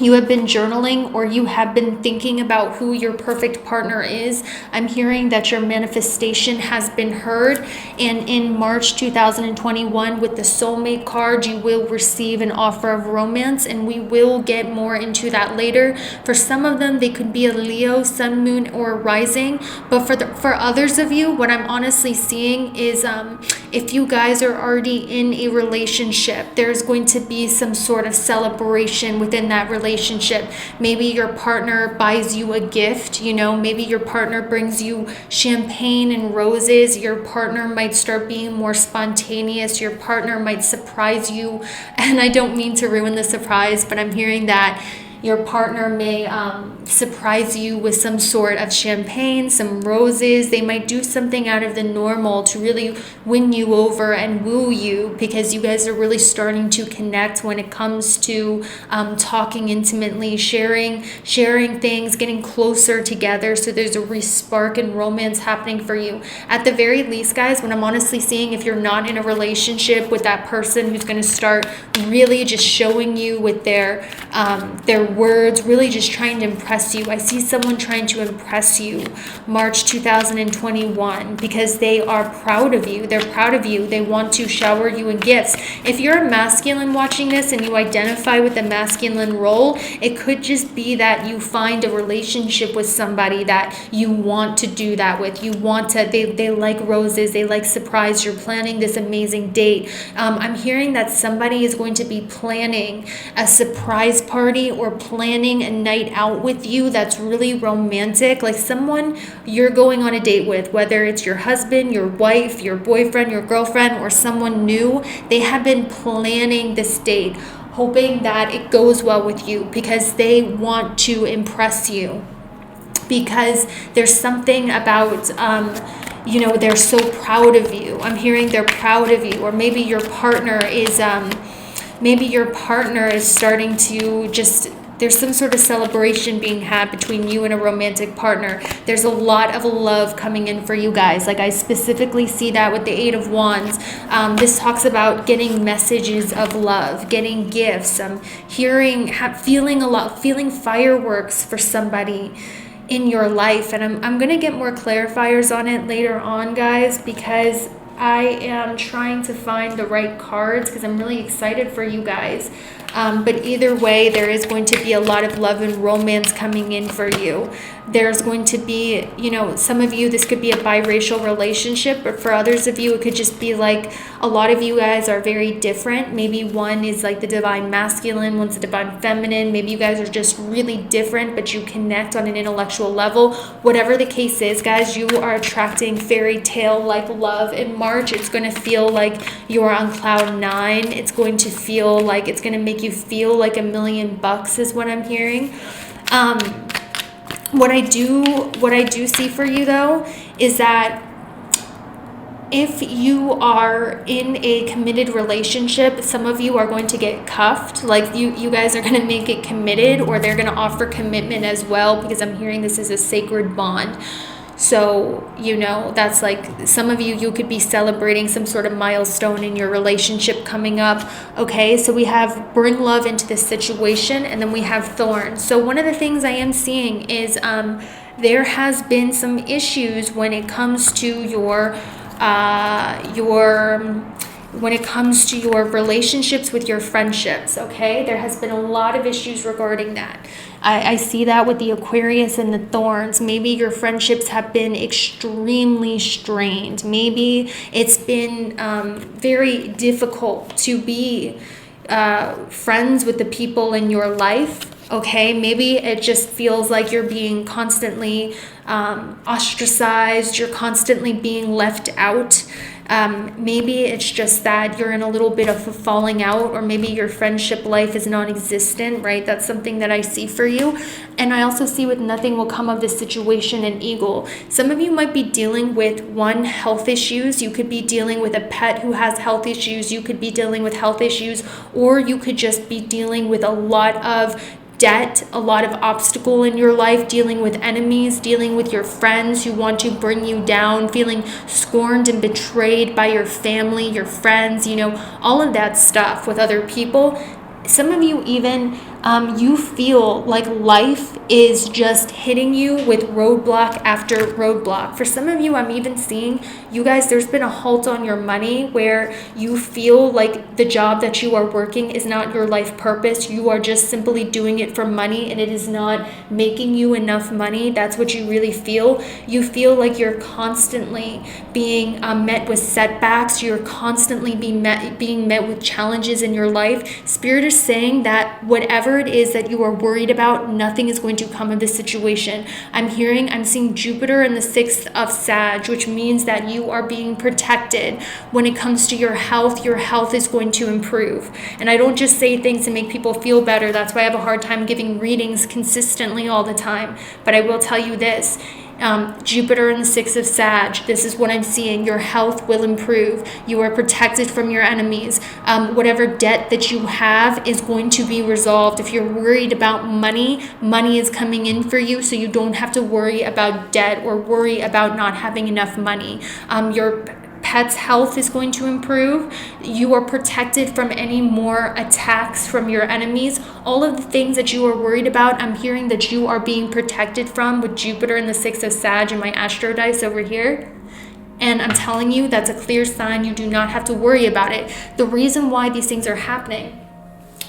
You have been journaling, or you have been thinking about who your perfect partner is. I'm hearing that your manifestation has been heard. And in March 2021, with the soulmate card, you will receive an offer of romance, and we will get more into that later. For some of them, they could be a Leo, sun, moon, or rising. But for others of you, what I'm honestly seeing is if you guys are already in a relationship, there's going to be some sort of celebration within that relationship. Maybe your partner buys you a gift, maybe your partner brings you champagne and roses. Your partner might start being more spontaneous. Your partner might surprise you. And I don't mean to ruin the surprise, but I'm hearing that your partner may surprise you with some sort of champagne, some roses. They might do something out of the normal to really win you over and woo you, because you guys are really starting to connect when it comes to talking intimately, sharing things, getting closer together. So there's a spark and romance happening for you. At the very least, guys, what I'm honestly seeing, if you're not in a relationship with that person who's going to start really just showing you with their words, really just trying to impress you. I see someone trying to impress you March 2021, because they are proud of you. They're proud of you. They want to shower you in gifts. If you're a masculine watching this and you identify with the masculine role, it could just be that you find a relationship with somebody that you want to do that with. You want to, they like roses, they like surprise. You're planning this amazing date. I'm hearing that somebody is going to be planning a surprise party or planning a night out with with you that's really romantic, like someone you're going on a date with, whether it's your husband, your wife, your boyfriend, your girlfriend, or someone new. They have been planning this date, hoping that it goes well with you because they want to impress you, because there's something about they're so proud of you. I'm hearing they're proud of you. Or maybe your partner is starting to just, there's some sort of celebration being had between you and a romantic partner. There's a lot of love coming in for you guys. Like, I specifically see that with the Eight of Wands. This talks about getting messages of love, getting gifts, feeling fireworks for somebody in your life. And I'm going to get more clarifiers on it later on, guys, because I am trying to find the right cards because I'm really excited for you guys. But either way, there is going to be a lot of love and romance coming in for you. There's going to be, some of you, this could be a biracial relationship, but for others of you, it could just be like a lot of you guys are very different. Maybe one is like the divine masculine, one's the divine feminine. Maybe you guys are just really different, but you connect on an intellectual level. Whatever the case is, guys, you are attracting fairy tale like love in March. It's going to feel like you're on cloud nine. It's going to feel like it's going to make you feel like $1,000,000 is what I'm hearing. What I do see for you though is that if you are in a committed relationship, some of you are going to get cuffed. Like you guys are going to make it committed, or they're going to offer commitment as well, because I'm hearing this is a sacred bond. So, that's like some of you could be celebrating some sort of milestone in your relationship coming up. Okay, so we have bring love into this situation, and then we have thorns. So one of the things I am seeing is there has been some issues when it comes to your relationships with your friendships. Okay, there has been a lot of issues regarding that. I see that with the Aquarius and the thorns. Maybe your friendships have been extremely strained. Maybe it's been very difficult to be friends with the people in your life. Okay, maybe it just feels like you're being constantly ostracized, you're constantly being left out. Maybe it's just that you're in a little bit of a falling out, or maybe your friendship life is non-existent, right? That's something that I see for you. And I also see with nothing will come of this situation an eagle. Some of you might be dealing with health issues. You could be dealing with a pet who has health issues. You could be dealing with health issues, or you could just be dealing with a lot of debt, a lot of obstacle in your life, dealing with enemies, dealing with your friends who want to bring you down, feeling scorned and betrayed by your family, your friends, all of that stuff with other people. Some of you even, you feel like life is just hitting you with roadblock after roadblock. For some of you, I'm even seeing, you guys, there's been a halt on your money where you feel like the job that you are working is not your life purpose. You are just simply doing it for money, and it is not making you enough money. That's what you really feel. You feel like you're constantly being met with setbacks. You're constantly being met with challenges in your life. Spirit is saying that whatever it is that you are worried about, nothing is going to come of this situation. I'm seeing Jupiter in the 6th of Sag, which means that you are being protected. When it comes to your health is going to improve. And I don't just say things to make people feel better. That's why I have a hard time giving readings consistently all the time. But I will tell you this. Jupiter in the 6th of Sag, this is what I'm seeing. Your health will improve. You are protected from your enemies. Whatever debt that you have is going to be resolved. If you're worried about money is coming in for you, so you don't have to worry about debt or worry about not having enough money. Your pet's health is going to improve. You are protected from any more attacks from your enemies. All of the things that you are worried about, I'm hearing that you are being protected from with Jupiter in the 6th of Sag and my astro dice over here. And I'm telling you, that's a clear sign you do not have to worry about it. The reason why these things are happening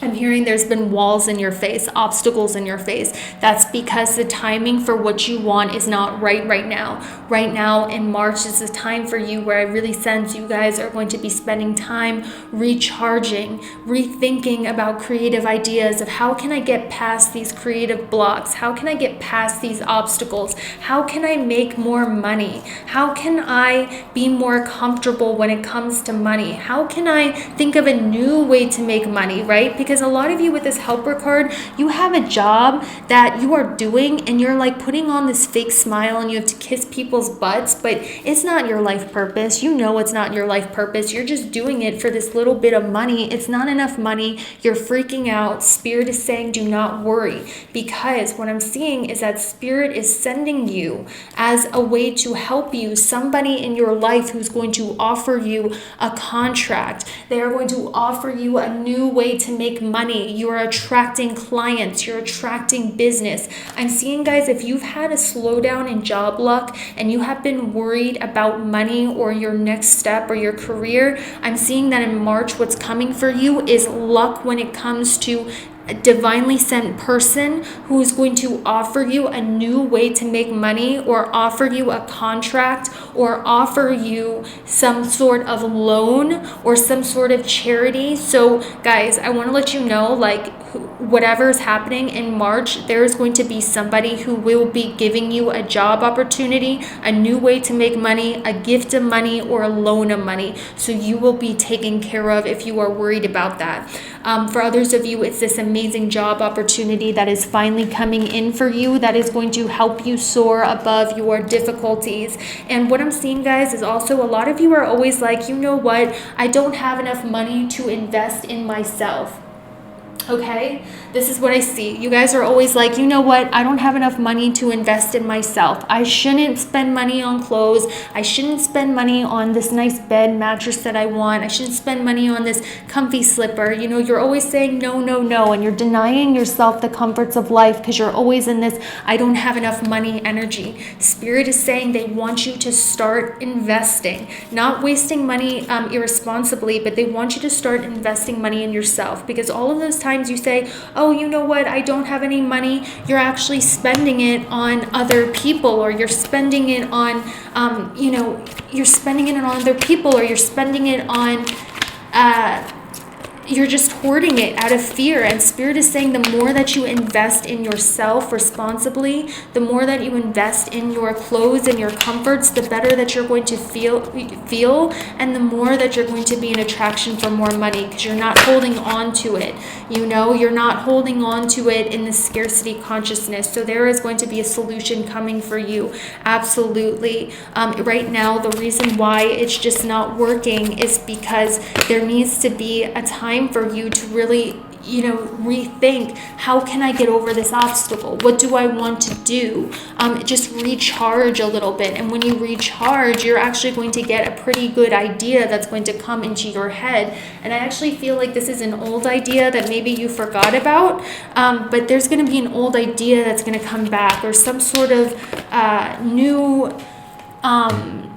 I'm hearing there's been walls in your face, obstacles in your face. That's because the timing for what you want is not right now. Right now in March is the time for you where I really sense you guys are going to be spending time recharging, rethinking about creative ideas of how can I get past these creative blocks? How can I get past these obstacles? How can I make more money? How can I be more comfortable when it comes to money? How can I think of a new way to make money, right? Because a lot of you with this helper card, you have a job that you are doing and you're like putting on this fake smile and you have to kiss people's butts, but it's not your life purpose. You know it's not your life purpose. You're just doing it for this little bit of money. It's not enough money. You're freaking out. Spirit is saying do not worry, because what I'm seeing is that Spirit is sending you as a way to help you somebody in your life who's going to offer you a contract. They are going to offer you a new way to make money. You are attracting clients. You're attracting business. I'm seeing, guys, if you've had a slowdown in job luck and you have been worried about money or your next step or your career, I'm seeing that in March what's coming for you is luck when it comes to a divinely sent person who is going to offer you a new way to make money, or offer you a contract, or offer you some sort of loan or some sort of charity. So guys, I want to let you know, like, whatever is happening in March, there is going to be somebody who will be giving you a job opportunity, a new way to make money, a gift of money, or a loan of money. So you will be taken care of if you are worried about that. For others of you, it's this amazing job opportunity that is finally coming in for you, that is going to help you soar above your difficulties. And what I'm seeing, guys, is also a lot of you are always like, you know what, I don't have enough money to invest in myself. Okay, this is what I see. You guys are always like, you know what, I don't have enough money to invest in myself. I shouldn't spend money on clothes. I shouldn't spend money on this nice bed mattress that I want. I shouldn't spend money on this comfy slipper. You know, you're always saying no, no, no, and you're denying yourself the comforts of life because you're always in this I don't have enough money energy. Spirit is saying they want you to start investing, not wasting money irresponsibly, but they want you to start investing money in yourself, because all of those times you say, oh, you know what, I don't have any money, you're actually spending it on other people, or you're spending it on, you're spending it on other people, or you're spending it on, you're just hoarding it out of fear. And Spirit is saying the more that you invest in yourself responsibly, the more that you invest in your clothes and your comforts, the better that you're going to feel, and the more that you're going to be an attraction for more money, because you're not holding on to it. You know, you're not holding on to it in the scarcity consciousness. So there is going to be a solution coming for you. Absolutely. Right now, the reason why it's just not working is because there needs to be a time for you to really, rethink, how can I get over this obstacle? What do I want to do? Just recharge a little bit. And when you recharge, you're actually going to get a pretty good idea that's going to come into your head. And I actually feel like this is an old idea that maybe you forgot about, but there's going to be an old idea that's going to come back, or some sort of new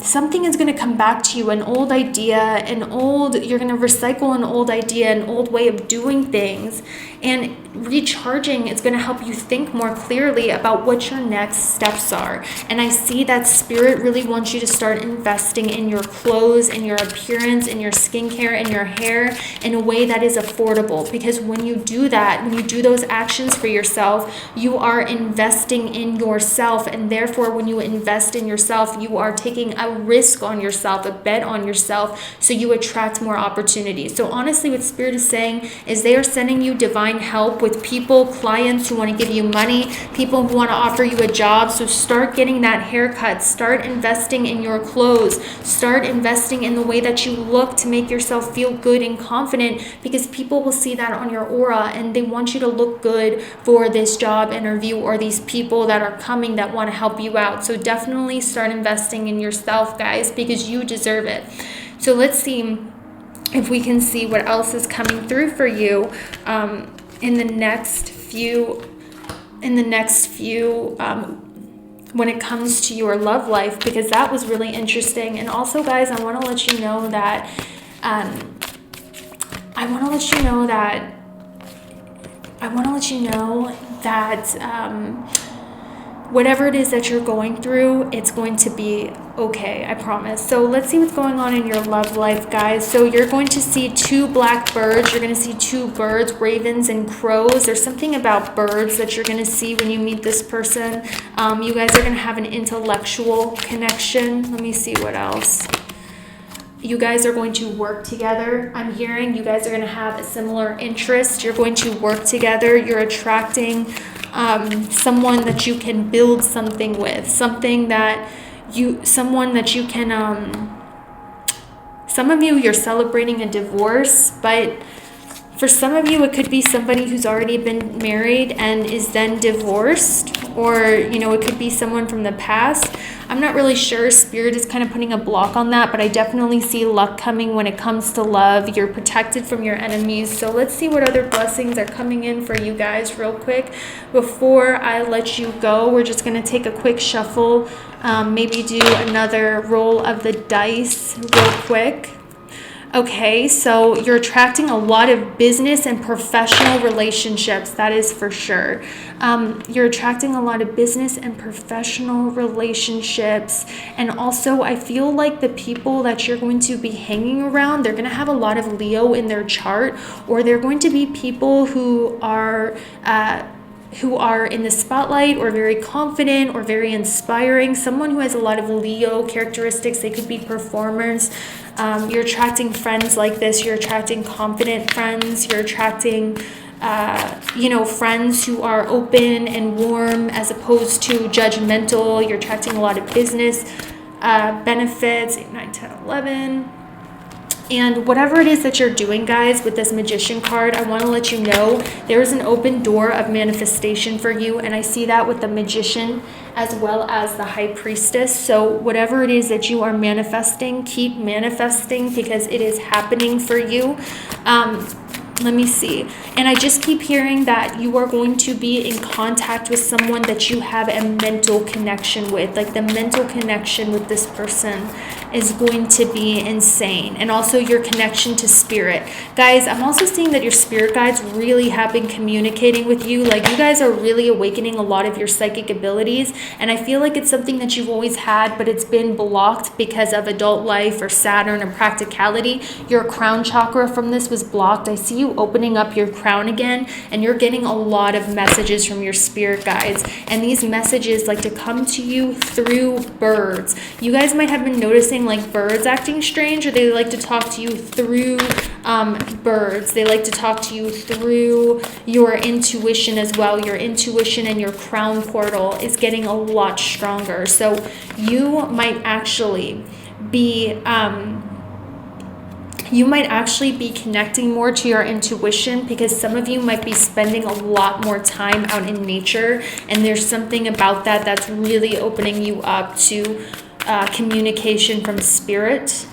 something is going to come back to you, an old idea, you're going to recycle an old idea, an old way of doing things. And recharging is going to help you think more clearly about what your next steps are. And I see that Spirit really wants you to start investing in your clothes, in your appearance, in your skincare, and your hair in a way that is affordable. Because when you do that, when you do those actions for yourself, you are investing in yourself. And therefore, when you invest in yourself, you are taking a risk on yourself, a bet on yourself, so you attract more opportunities. So honestly, what Spirit is saying is they are sending you divine help with people, clients who want to give you money, people who want to offer you a job. So start getting that haircut, start investing in your clothes, start investing in the way that you look to make yourself feel good and confident, because people will see that on your aura and they want you to look good for this job interview or these people that are coming that want to help you out. So definitely start investing in yourself, guys, because you deserve it. So let's see if we can see what else is coming through for you in the next few when it comes to your love life, because that was really interesting. And also, guys, I want to let you know that I want to let you know that whatever it is that you're going through, it's going to be okay, I promise. So let's see what's going on in your love life, guys. So you're going to see 2 black birds. You're going to see 2 birds, ravens and crows. There's something about birds that you're going to see when you meet this person. You guys are going to have an intellectual connection. Let me see what else. You guys are going to work together. I'm hearing you guys are going to have a similar interest. You're going to work together. You're attracting someone that you can build something with, someone that you can, some of you, you're celebrating a divorce, but for some of you, it could be somebody who's already been married and is then divorced, or, it could be someone from the past. I'm not really sure. Spirit is kind of putting a block on that, but I definitely see luck coming when it comes to love. You're protected from your enemies. So let's see what other blessings are coming in for you guys real quick. Before I let you go, we're just going to take a quick shuffle, maybe do another roll of the dice real quick. Okay, so you're attracting a lot of business and professional relationships, that is for sure. You're attracting a lot of business and professional relationships. And also, I feel like the people that you're going to be hanging around, they're going to have a lot of Leo in their chart, or they're going to be people who are in the spotlight, or very confident, or very inspiring. Someone who has a lot of Leo characteristics. They could be performers. You're attracting friends like this. You're attracting confident friends. You're attracting friends who are open and warm as opposed to judgmental. You're attracting a lot of business benefits. 8, 9, 10, 11. And whatever it is that you're doing, guys, with this Magician card, I want to let you know there is an open door of manifestation for you. And I see that with the Magician as well as the High Priestess. So whatever it is that you are manifesting, keep manifesting, because it is happening for you. Let me see. And I just keep hearing that you are going to be in contact with someone that you have a mental connection with. Like, the mental connection with this person is going to be insane. And also your connection to spirit. Guys, I'm also seeing that your spirit guides really have been communicating with you. Like, you guys are really awakening a lot of your psychic abilities. And I feel like it's something that you've always had, but it's been blocked because of adult life or Saturn or practicality. Your crown chakra from this was blocked. I see you opening up your crown again, and you're getting a lot of messages from your spirit guides. And these messages like to come to you through birds. You guys might have been noticing like birds acting strange, or they like to talk to you through birds. They like to talk to you through your intuition as well. Your intuition and your crown portal is getting a lot stronger. So you might actually be connecting more to your intuition, because some of you might be spending a lot more time out in nature, and there's something about that that's really opening you up to communication from spirit.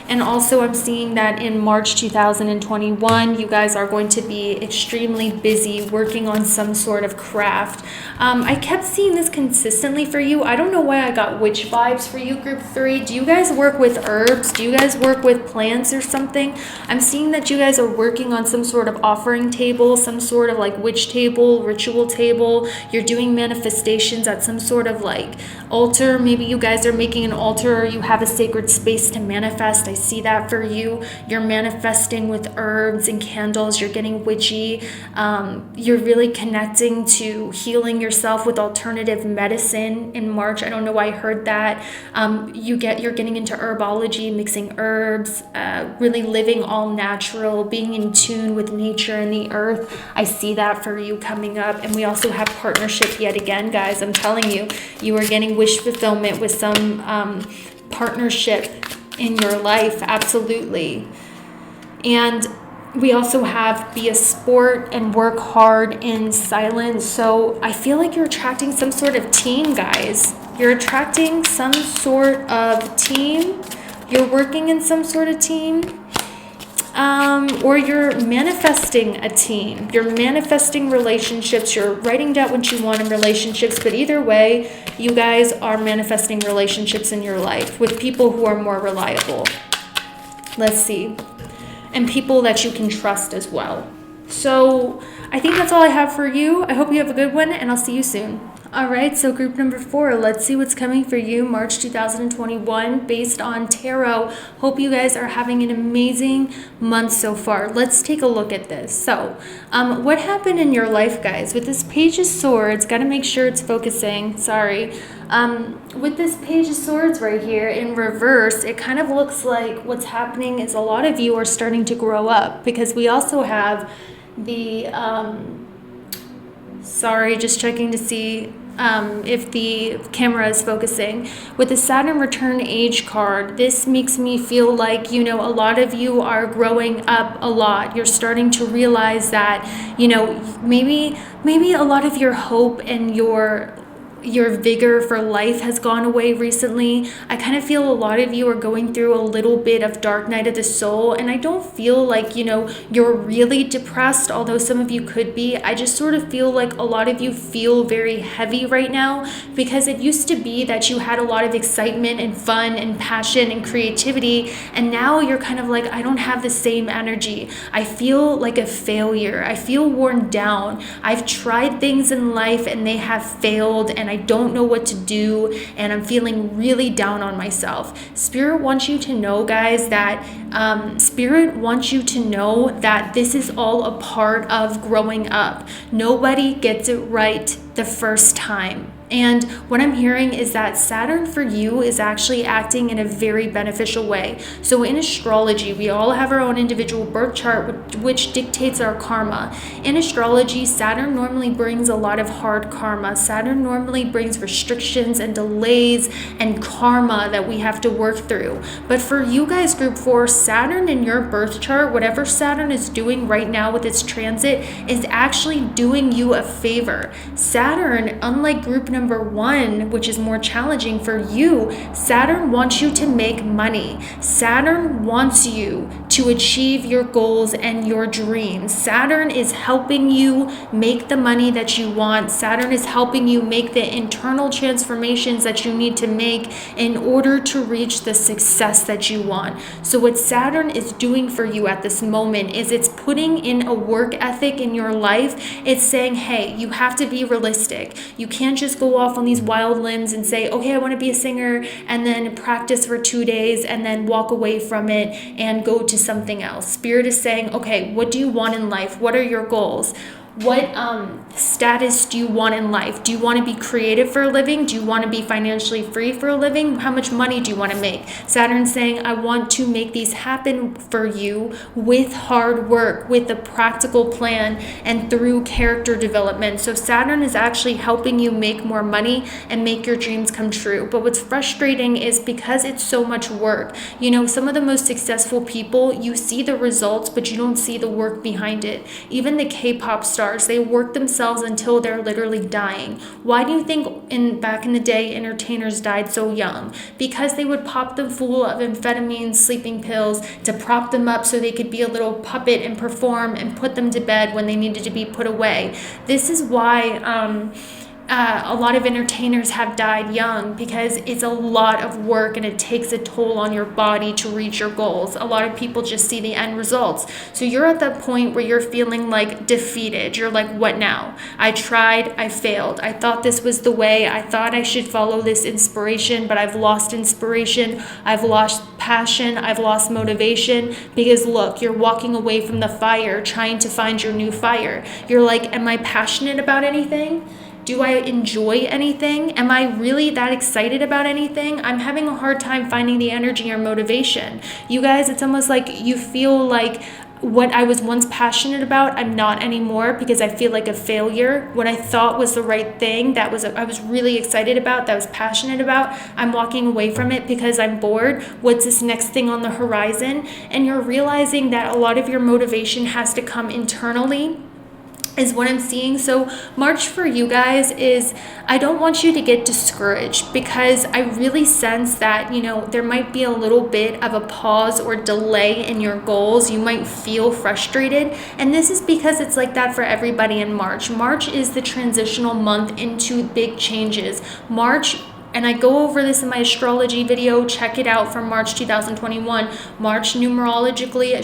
And also I'm seeing that in March 2021, you guys are going to be extremely busy working on some sort of craft. I kept seeing this consistently for you. I don't know why I got witch vibes for you, group 3. Do you guys work with herbs? Do you guys work with plants or something? I'm seeing that you guys are working on some sort of offering table, some sort of like witch table, ritual table. You're doing manifestations at some sort of like altar. Maybe you guys are making an altar, or you have a sacred space to manifest. I see that for you. You're manifesting with herbs and candles. You're getting witchy. You're really connecting to healing yourself with alternative medicine in March. I don't know why I heard that. You're getting into herbology, mixing herbs, really living all natural, being in tune with nature and the earth. I see that for you coming up. And we also have partnership yet again, guys. I'm telling you, you are getting wish fulfillment with some partnership in your life, absolutely. And we also have be a sport and work hard in silence. So I feel like you're attracting some sort of team, guys. You're attracting some sort of team. You're working in some sort of team. Or you're manifesting a team. You're manifesting relationships. You're writing down what you want in relationships. But either way, you guys are manifesting relationships in your life with people who are more reliable. Let's see. And people that you can trust as well. So I think that's all I have for you. I hope you have a good one, and I'll see you soon. All right, so group number 4, let's see what's coming for you March 2021 based on tarot. Hope you guys are having an amazing month so far. Let's take a look at this. So, what happened in your life, guys? With this Page of Swords, got to make sure it's focusing. Sorry. With this Page of Swords right here in reverse, it kind of looks like what's happening is a lot of you are starting to grow up, because we also have the sorry, just checking to see if the camera is focusing. With the Saturn Return Age card, this makes me feel like, a lot of you are growing up a lot. You're starting to realize that, maybe a lot of your hope and your vigor for life has gone away recently. I kind of feel a lot of you are going through a little bit of dark night of the soul, and I don't feel like, you're really depressed, although some of you could be. I just sort of feel like a lot of you feel very heavy right now, because it used to be that you had a lot of excitement and fun and passion and creativity, and now you're kind of like, I don't have the same energy. I feel like a failure. I feel worn down. I've tried things in life and they have failed, and I don't know what to do, and I'm feeling really down on myself. Spirit wants you to know, guys, that this is all a part of growing up. Nobody gets it right the first time. And what I'm hearing is that Saturn for you is actually acting in a very beneficial way. So in astrology, we all have our own individual birth chart, which dictates our karma. In astrology, Saturn normally brings a lot of hard karma. Saturn normally brings restrictions and delays and karma that we have to work through. But for you guys, group 4, Saturn in your birth chart, whatever Saturn is doing right now with its transit, is actually doing you a favor. Saturn, unlike group number 1, which is more challenging for you, Saturn wants you to make money. Saturn wants you to achieve your goals and your dreams. Saturn is helping you make the money that you want. Saturn is helping you make the internal transformations that you need to make in order to reach the success that you want. So what Saturn is doing for you at this moment is it's putting in a work ethic in your life. It's saying, hey, you have to be realistic. You can't just go off on these wild limbs and say, okay, I want to be a singer, and then practice for 2 days and then walk away from it and go to something else. Spirit is saying, okay, what do you want in life? What are your goals? What status do you want in life? Do you want to be creative for a living? Do you want to be financially free for a living? How much money do you want to make? Saturn's saying, I want to make these happen for you with hard work, with a practical plan, and through character development. So Saturn is actually helping you make more money and make your dreams come true. But what's frustrating is because it's so much work. Some of the most successful people, you see the results, but you don't see the work behind it. Even the K-pop stars, they work themselves until they're literally dying. Why do you think back in the day entertainers died so young? Because they would pop them full of amphetamines, sleeping pills to prop them up so they could be a little puppet and perform and put them to bed when they needed to be put away. This is why a lot of entertainers have died young, because it's a lot of work and it takes a toll on your body to reach your goals. A lot of people just see the end results. So you're at that point where you're feeling like defeated. You're like, what now? I tried, I failed. I thought this was the way. I thought I should follow this inspiration, but I've lost inspiration. I've lost passion. I've lost motivation, because look, you're walking away from the fire, trying to find your new fire. You're like, am I passionate about anything? Do I enjoy anything? Am I really that excited about anything? I'm having a hard time finding the energy or motivation. You guys, it's almost like you feel like what I was once passionate about, I'm not anymore, because I feel like a failure. What I thought was the right thing, I was really excited about, that I was passionate about, I'm walking away from it because I'm bored. What's this next thing on the horizon? And you're realizing that a lot of your motivation has to come internally, is what I'm seeing. So March for you guys is, I don't want you to get discouraged, because I really sense that, there might be a little bit of a pause or delay in your goals. You might feel frustrated. And this is because it's like that for everybody in March. March is the transitional month into big changes. March And I go over this in my astrology video. Check it out from March 2021. March numerologically,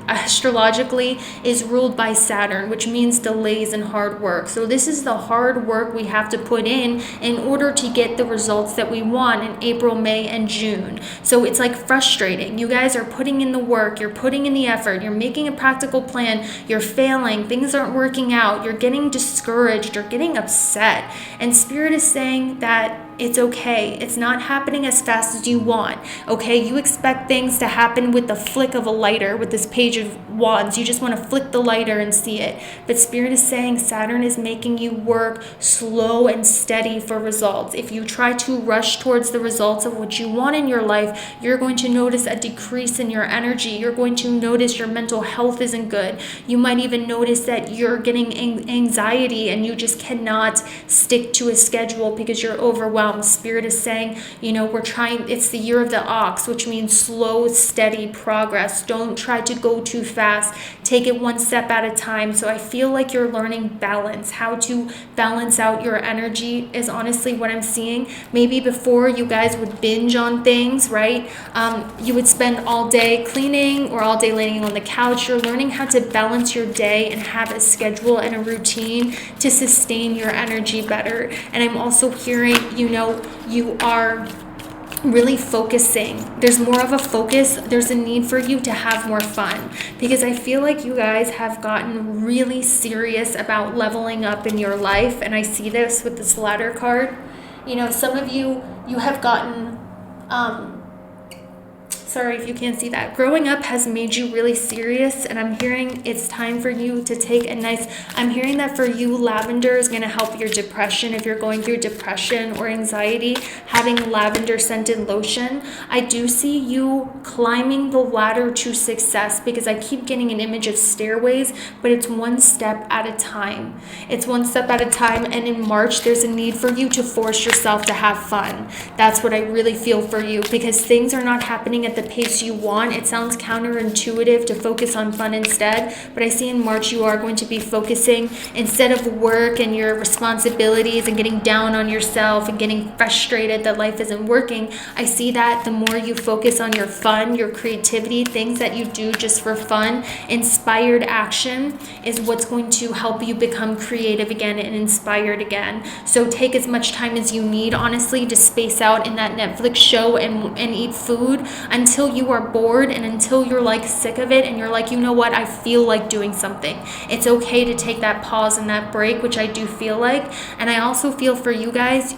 astrologically is ruled by Saturn, which means delays and hard work. So this is the hard work we have to put in order to get the results that we want in April, May, and June. So it's like frustrating. You guys are putting in the work, you're putting in the effort, you're making a practical plan, you're failing, things aren't working out, you're getting discouraged, you're getting upset. And Spirit is saying that it's okay. It's not happening as fast as you want. Okay, you expect things to happen with the flick of a lighter, with this page of wands. You just want to flick the lighter and see it. But Spirit is saying Saturn is making you work slow and steady for results. If you try to rush towards the results of what you want in your life, you're going to notice a decrease in your energy. You're going to notice your mental health isn't good. You might even notice that you're getting anxiety and you just cannot stick to a schedule because you're overwhelmed. Spirit is saying, it's the year of the ox, which means slow, steady progress. Don't try to go too fast. Take it one step at a time. So I feel like you're learning balance. How to balance out your energy is honestly what I'm seeing. Maybe before you guys would binge on things, right? You would spend all day cleaning or all day laying on the couch. You're learning how to balance your day and have a schedule and a routine to sustain your energy better. And I'm also hearing, you are really focusing. There's more of a focus. There's a need for you to have more fun, because I feel like you guys have gotten really serious about leveling up in your life. And I see this with this ladder card. Some of you have gotten, sorry if you can't see that. Growing up has made you really serious, and I'm hearing it's time for you to take I'm hearing that for you, lavender is going to help your depression. If you're going through depression or anxiety, having lavender scented lotion. I do see you climbing the ladder to success, because I keep getting an image of stairways, but it's one step at a time. It's one step at a time, and in March, there's a need for you to force yourself to have fun. That's what I really feel for you, because things are not happening at the pace you want. It sounds counterintuitive to focus on fun instead, but I see in March you are going to be focusing, instead of work and your responsibilities and getting down on yourself and getting frustrated that life isn't working. I see that the more you focus on your fun, your creativity, things that you do just for fun, inspired action is what's going to help you become creative again and inspired again. So take as much time as you need, honestly, to space out in that Netflix show and eat food until you are bored and until you're like sick of it and you're like, you know what, I feel like doing something. It's okay to take that pause and that break, which I do feel like. And I also feel for you guys,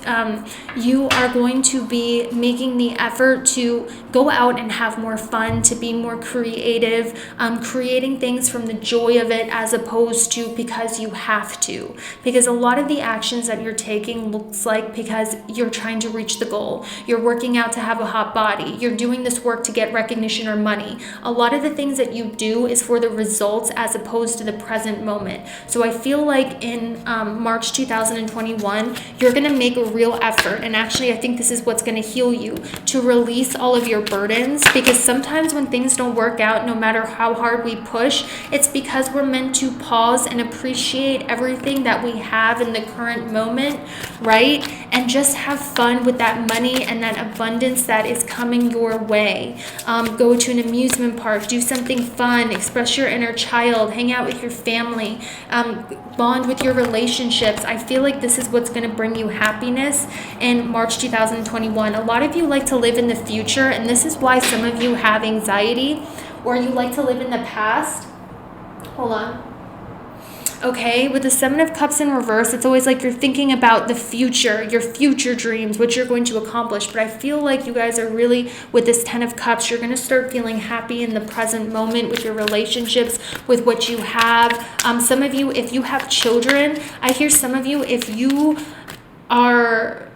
you are going to be making the effort to go out and have more fun, to be more creative, creating things from the joy of it as opposed to because you have to. Because a lot of the actions that you're taking looks like because you're trying to reach the goal. You're working out to have a hot body. You're doing this work to get recognition or money. A lot of the things that you do is for the results as opposed to the present moment. So I feel like in March 2021, you're going to make a real effort. And actually, I think this is what's going to heal you, to release all of your burdens, because sometimes when things don't work out, no matter how hard we push, it's because we're meant to pause and appreciate everything that we have in the current moment, right? And just have fun with that money and that abundance that is coming your way. Go to an amusement park, do something fun, express your inner child, hang out with your family, bond with your relationships. I feel like this is what's going to bring you happiness in March 2021. A lot of you like to live in the future, and this is why some of you have anxiety, or you like to live in the past. Hold on. Okay, with the Seven of Cups in reverse, it's always like you're thinking about the future, your future dreams, what you're going to accomplish. But I feel like you guys are really, with this Ten of Cups, you're going to start feeling happy in the present moment with your relationships, with what you have. Some of you, if you have children, I hear some of you, if you are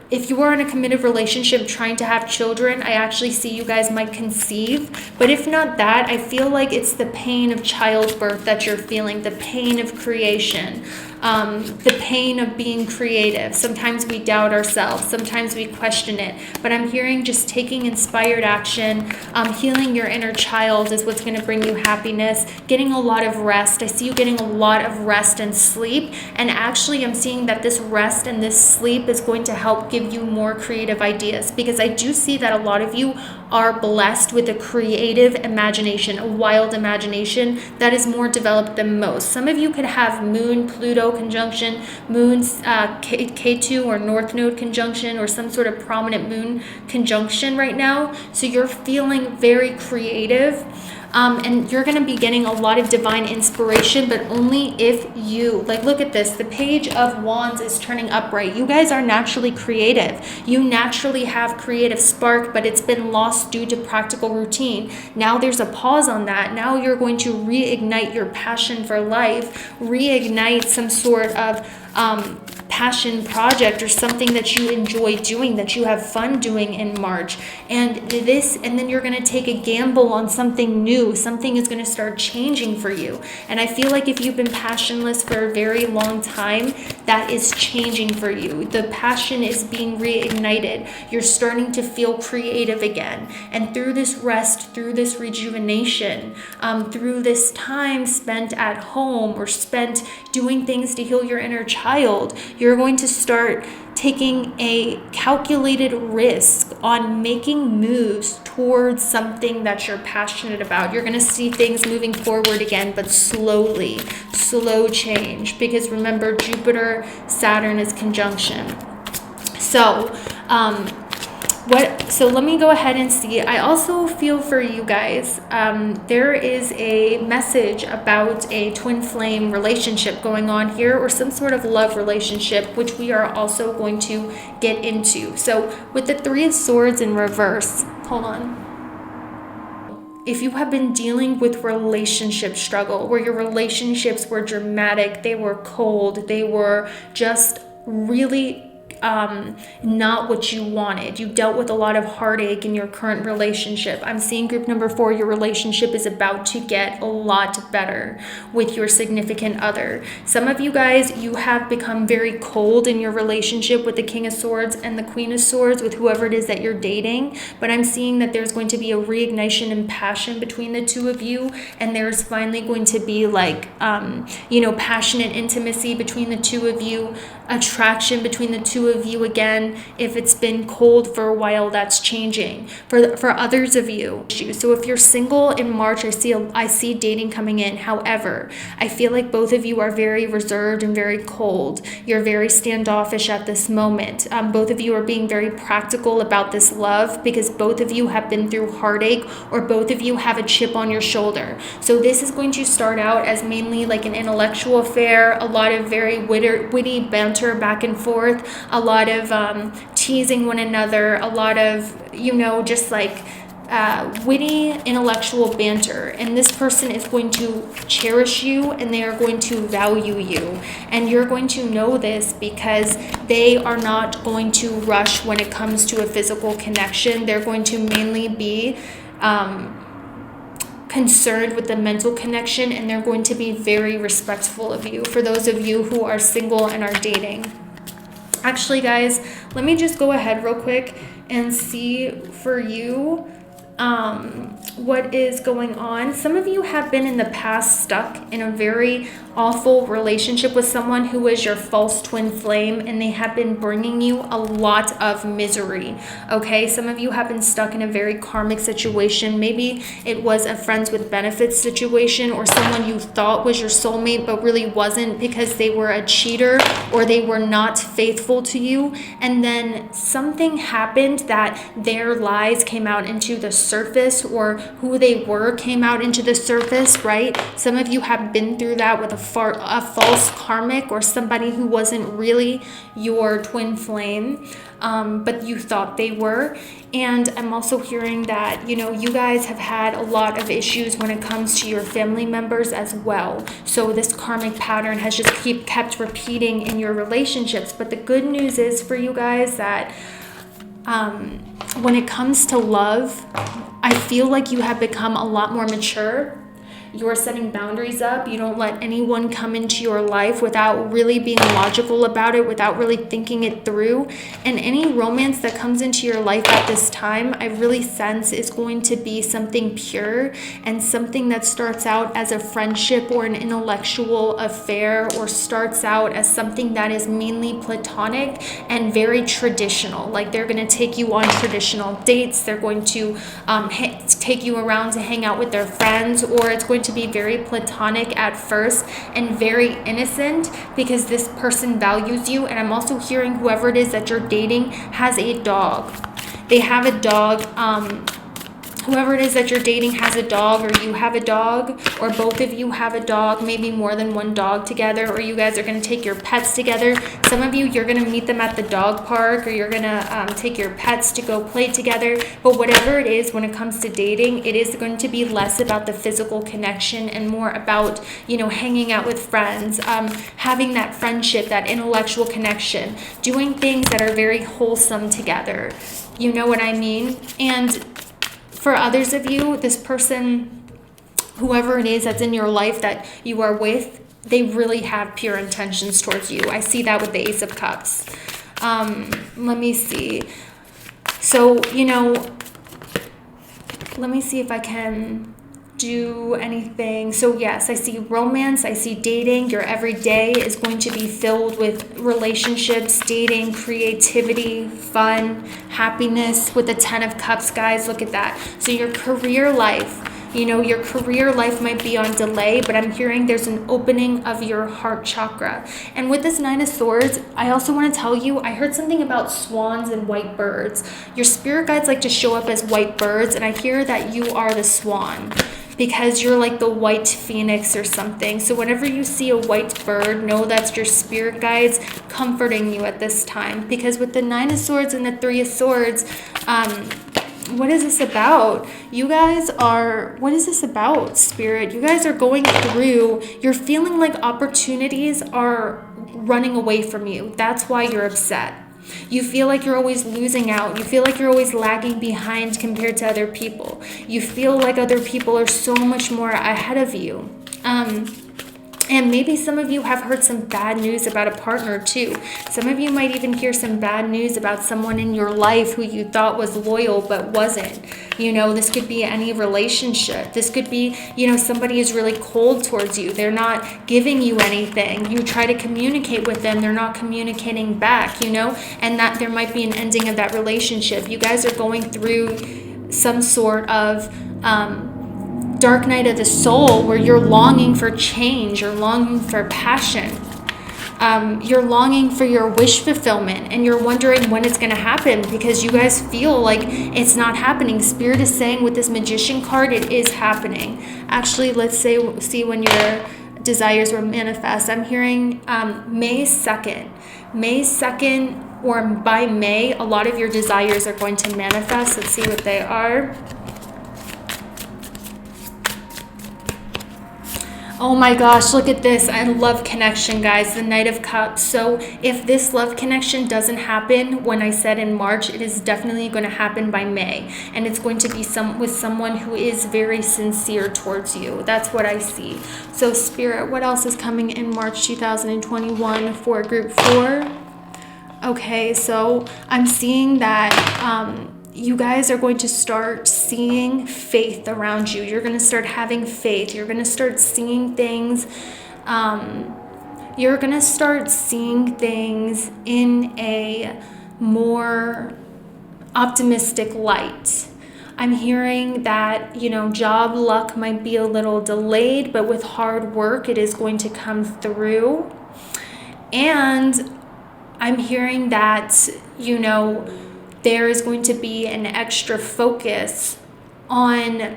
in a committed relationship trying to have children, I actually see you guys might conceive. But if not that, I feel like it's the pain of childbirth that you're feeling, the pain of creation. the pain of being creative. Sometimes we doubt ourselves, sometimes we question it, but I'm hearing just taking inspired action, healing your inner child is what's going to bring you happiness, getting a lot of rest. I see you getting a lot of rest and sleep, and actually I'm seeing that this rest and this sleep is going to help give you more creative ideas, because I do see that a lot of you are blessed with a creative imagination, a wild imagination that is more developed than most. Some of you could have Moon Pluto conjunction, Moon's K2 or North Node conjunction, or some sort of prominent moon conjunction right now. So you're feeling very creative. And you're going to be getting a lot of divine inspiration, but only if you, like, look at this, the Page of Wands is turning upright. You guys are naturally creative. You naturally have creative spark, but it's been lost due to practical routine. Now there's a pause on that. Now you're going to reignite your passion for life, reignite some sort of passion project or something that you enjoy doing, that you have fun doing in March. And then you're going to take a gamble on something new. Something is going to start changing for you. And I feel like if you've been passionless for a very long time, that is changing for you. The passion is being reignited. You're starting to feel creative again. And through this rest, through this rejuvenation, through this time spent at home or spent doing things to heal your inner child, you're going to start taking a calculated risk on making moves towards something that you're passionate about. You're going to see things moving forward again, but slowly, slow change, because remember, Jupiter, Saturn is conjunction. So let me go ahead and see. I also feel for you guys, there is a message about a twin flame relationship going on here, or some sort of love relationship, which we are also going to get into. So with the Three of Swords in reverse, hold on. If you have been dealing with relationship struggle, where your relationships were dramatic, they were cold, they were just really not what you wanted. You dealt with a lot of heartache in your current relationship. I'm seeing group number 4, your relationship is about to get a lot better with your significant other. Some of you guys, you have become very cold in your relationship with the King of Swords and the Queen of Swords, with whoever it is that you're dating. But I'm seeing that there's going to be a reignition and passion between the two of you, and there's finally going to be like, passionate intimacy between the two of you, attraction between the two of you again. If it's been cold for a while, that's changing for others of you. So if you're single in March, I see dating coming in. However, I feel like both of you are very reserved and very cold. You're very standoffish at this moment. Both of you are being very practical about this love, because both of you have been through heartache, or both of you have a chip on your shoulder. So this is going to start out as mainly like an intellectual affair, a lot of very witty banter back and forth, a lot of teasing one another, a lot of, just like witty intellectual banter. And this person is going to cherish you, and they are going to value you. And you're going to know this because they are not going to rush when it comes to a physical connection. They're going to mainly be concerned with the mental connection, and they're going to be very respectful of you. For those of you who are single and are dating, actually guys, let me just go ahead real quick and see for you what is going on. Some of you have been in the past stuck in a very awful relationship with someone who is your false twin flame, and they have been bringing you a lot of misery. Okay, some of you have been stuck in a very karmic situation. Maybe it was a friends with benefits situation, or someone you thought was your soulmate but really wasn't, because they were a cheater or they were not faithful to you. And then something happened that their lies came out into the surface, or who they were came out into the surface, right? Some of you have been through that with a false karmic, or somebody who wasn't really your twin flame, but you thought they were. And I'm also hearing that, you guys have had a lot of issues when it comes to your family members as well. So this karmic pattern has just kept repeating in your relationships. But the good news is for you guys that when it comes to love, I feel like you have become a lot more mature. You're setting boundaries up. You don't let anyone come into your life without really being logical about it, without really thinking it through. And any romance that comes into your life at this time, I really sense is going to be something pure and something that starts out as a friendship or an intellectual affair, or starts out as something that is mainly platonic and very traditional. Like they're going to take you on traditional dates. They're going to take you around to hang out with their friends, or it's going to be very platonic at first and very innocent because this person values you. And I'm also hearing whoever it is that you're dating has a dog. They have a dog. Whoever it is that you're dating has a dog, or you have a dog, or both of you have a dog, maybe more than one dog together, or you guys are going to take your pets together. Some of you, you're going to meet them at the dog park, or you're going to take your pets to go play together. But whatever it is, when it comes to dating, it is going to be less about the physical connection and more about, hanging out with friends, having that friendship, that intellectual connection, doing things that are very wholesome together. You know what I mean? And for others of you, this person, whoever it is that's in your life that you are with, they really have pure intentions towards you. I see that with the Ace of Cups. Let me see. So, let me see if I can do anything. So yes, I see romance, I see dating. Your everyday is going to be filled with relationships, dating, creativity, fun, happiness. With the 10 of Cups, guys, look at that. So your career life, your career life might be on delay, but I'm hearing there's an opening of your heart chakra. And with this 9 of Swords, I also want to tell you, I heard something about swans and white birds. Your spirit guides like to show up as white birds, and I hear that you are the swan, because you're like the white phoenix or something. So whenever you see a white bird, know that's your spirit guides comforting you at this time. Because with the 9 of Swords and the 3 of Swords, what is this about? You guys are, what is this about, Spirit? You guys are going through, you're feeling like opportunities are running away from you. That's why you're upset. You feel like you're always losing out. You feel like you're always lagging behind compared to other people. You feel like other people are so much more ahead of you. And maybe some of you have heard some bad news about a partner too. Some of you might even hear some bad news about someone in your life who you thought was loyal but wasn't. This could be any relationship. This could be, somebody is really cold towards you. They're not giving you anything. You try to communicate with them. They're not communicating back, and that there might be an ending of that relationship. You guys are going through some sort of dark night of the soul where you're longing for change, you're longing for passion, you're longing for your wish fulfillment, and you're wondering when it's going to happen because you guys feel like it's not happening. Spirit is saying with this Magician card, it is happening. Actually, let's see when your desires will manifest. I'm hearing May 2nd. May 2nd, or by May, a lot of your desires are going to manifest. Let's see what they are. Oh my gosh, look at this. I love connection, guys. The Knight of Cups. So if this love connection doesn't happen when I said in March, it is definitely going to happen by May. And it's going to be with someone who is very sincere towards you. That's what I see. So Spirit, what else is coming in March 2021 for group 4? Okay, so I'm seeing that you guys are going to start seeing faith around you. You're going to start having faith. You're going to start seeing things. You're going to start seeing things in a more optimistic light. I'm hearing that, job luck might be a little delayed, but with hard work, it is going to come through. And I'm hearing that, there is going to be an extra focus on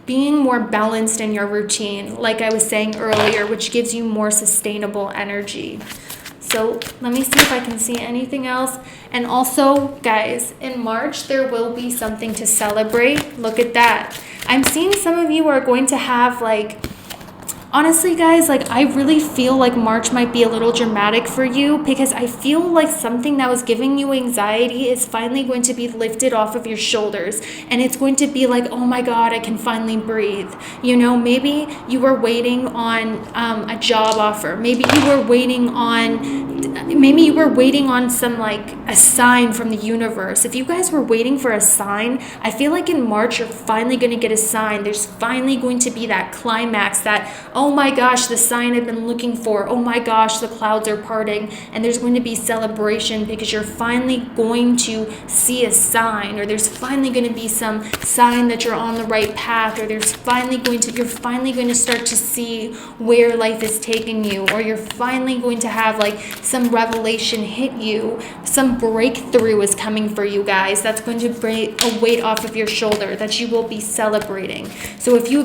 being more balanced in your routine, like I was saying earlier, which gives you more sustainable energy. So let me see if I can see anything else. And also, guys, in March, there will be something to celebrate. Look at that. I'm seeing some of you are going to have Honestly, guys, like, I really feel like March might be a little dramatic for you, because I feel like something that was giving you anxiety is finally going to be lifted off of your shoulders, and it's going to be like, oh my God, I can finally breathe. You know, maybe you were waiting on a job offer. Maybe you were waiting on some, like, a sign from the universe. If you guys were waiting for a sign, I feel like in March you're finally going to get a sign. There's finally going to be that climax, that, oh my gosh, the sign I've been looking for. Oh my gosh, the clouds are parting, and there's going to be celebration because you're finally going to see a sign, or there's finally going to be some sign that you're on the right path, or you're finally going to start to see where life is taking you, or you're finally going to have, like, some revelation hit you. Some breakthrough is coming for you guys. That's going to break a weight off of your shoulder that you will be celebrating. So if you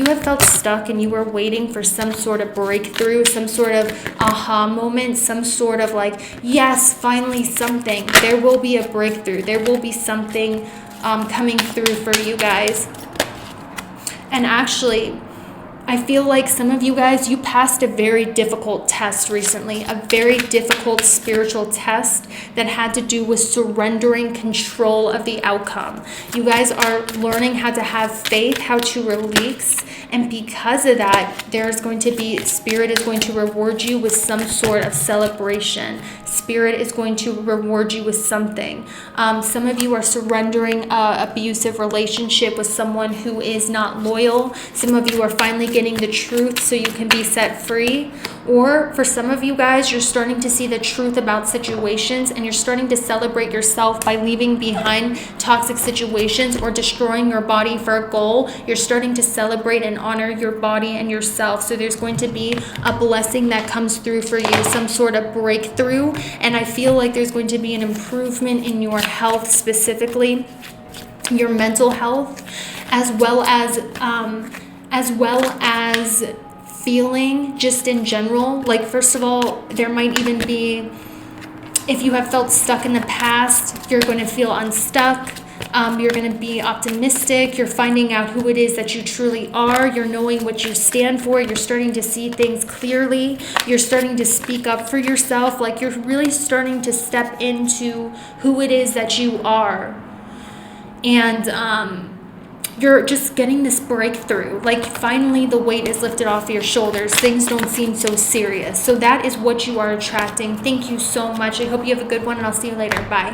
have felt stuck and you were waiting for some sort of breakthrough, some sort of aha moment, some sort of, like, yes, finally something, there will be a breakthrough. There will be something coming through for you guys. And actually, I feel like some of you guys, you passed a very difficult test recently, a very difficult spiritual test that had to do with surrendering control of the outcome. You guys are learning how to have faith, how to release, and because of that, Spirit is going to reward you with some sort of celebration. Spirit is going to reward you with something. Some of you are surrendering an abusive relationship with someone who is not loyal. Some of you are finally getting the truth so you can be set free. Or for some of you guys, you're starting to see the truth about situations, and you're starting to celebrate yourself by leaving behind toxic situations or destroying your body for a goal. You're starting to celebrate and honor your body and yourself. So there's going to be a blessing that comes through for you, some sort of breakthrough. And I feel like there's going to be an improvement in your health, specifically your mental health, as well as feeling just in general. Like, first of all, there might even be, if you have felt stuck in the past, you're going to feel unstuck. You're going to be optimistic. You're finding out who it is that you truly are. You're knowing what you stand for. You're starting to see things clearly. You're starting to speak up for yourself. Like, you're really starting to step into who it is that you are. And you're just getting this breakthrough. Like, finally the weight is lifted off your shoulders. Things don't seem so serious. So that is what you are attracting. Thank you so much. I hope you have a good one, and I'll see you later. Bye.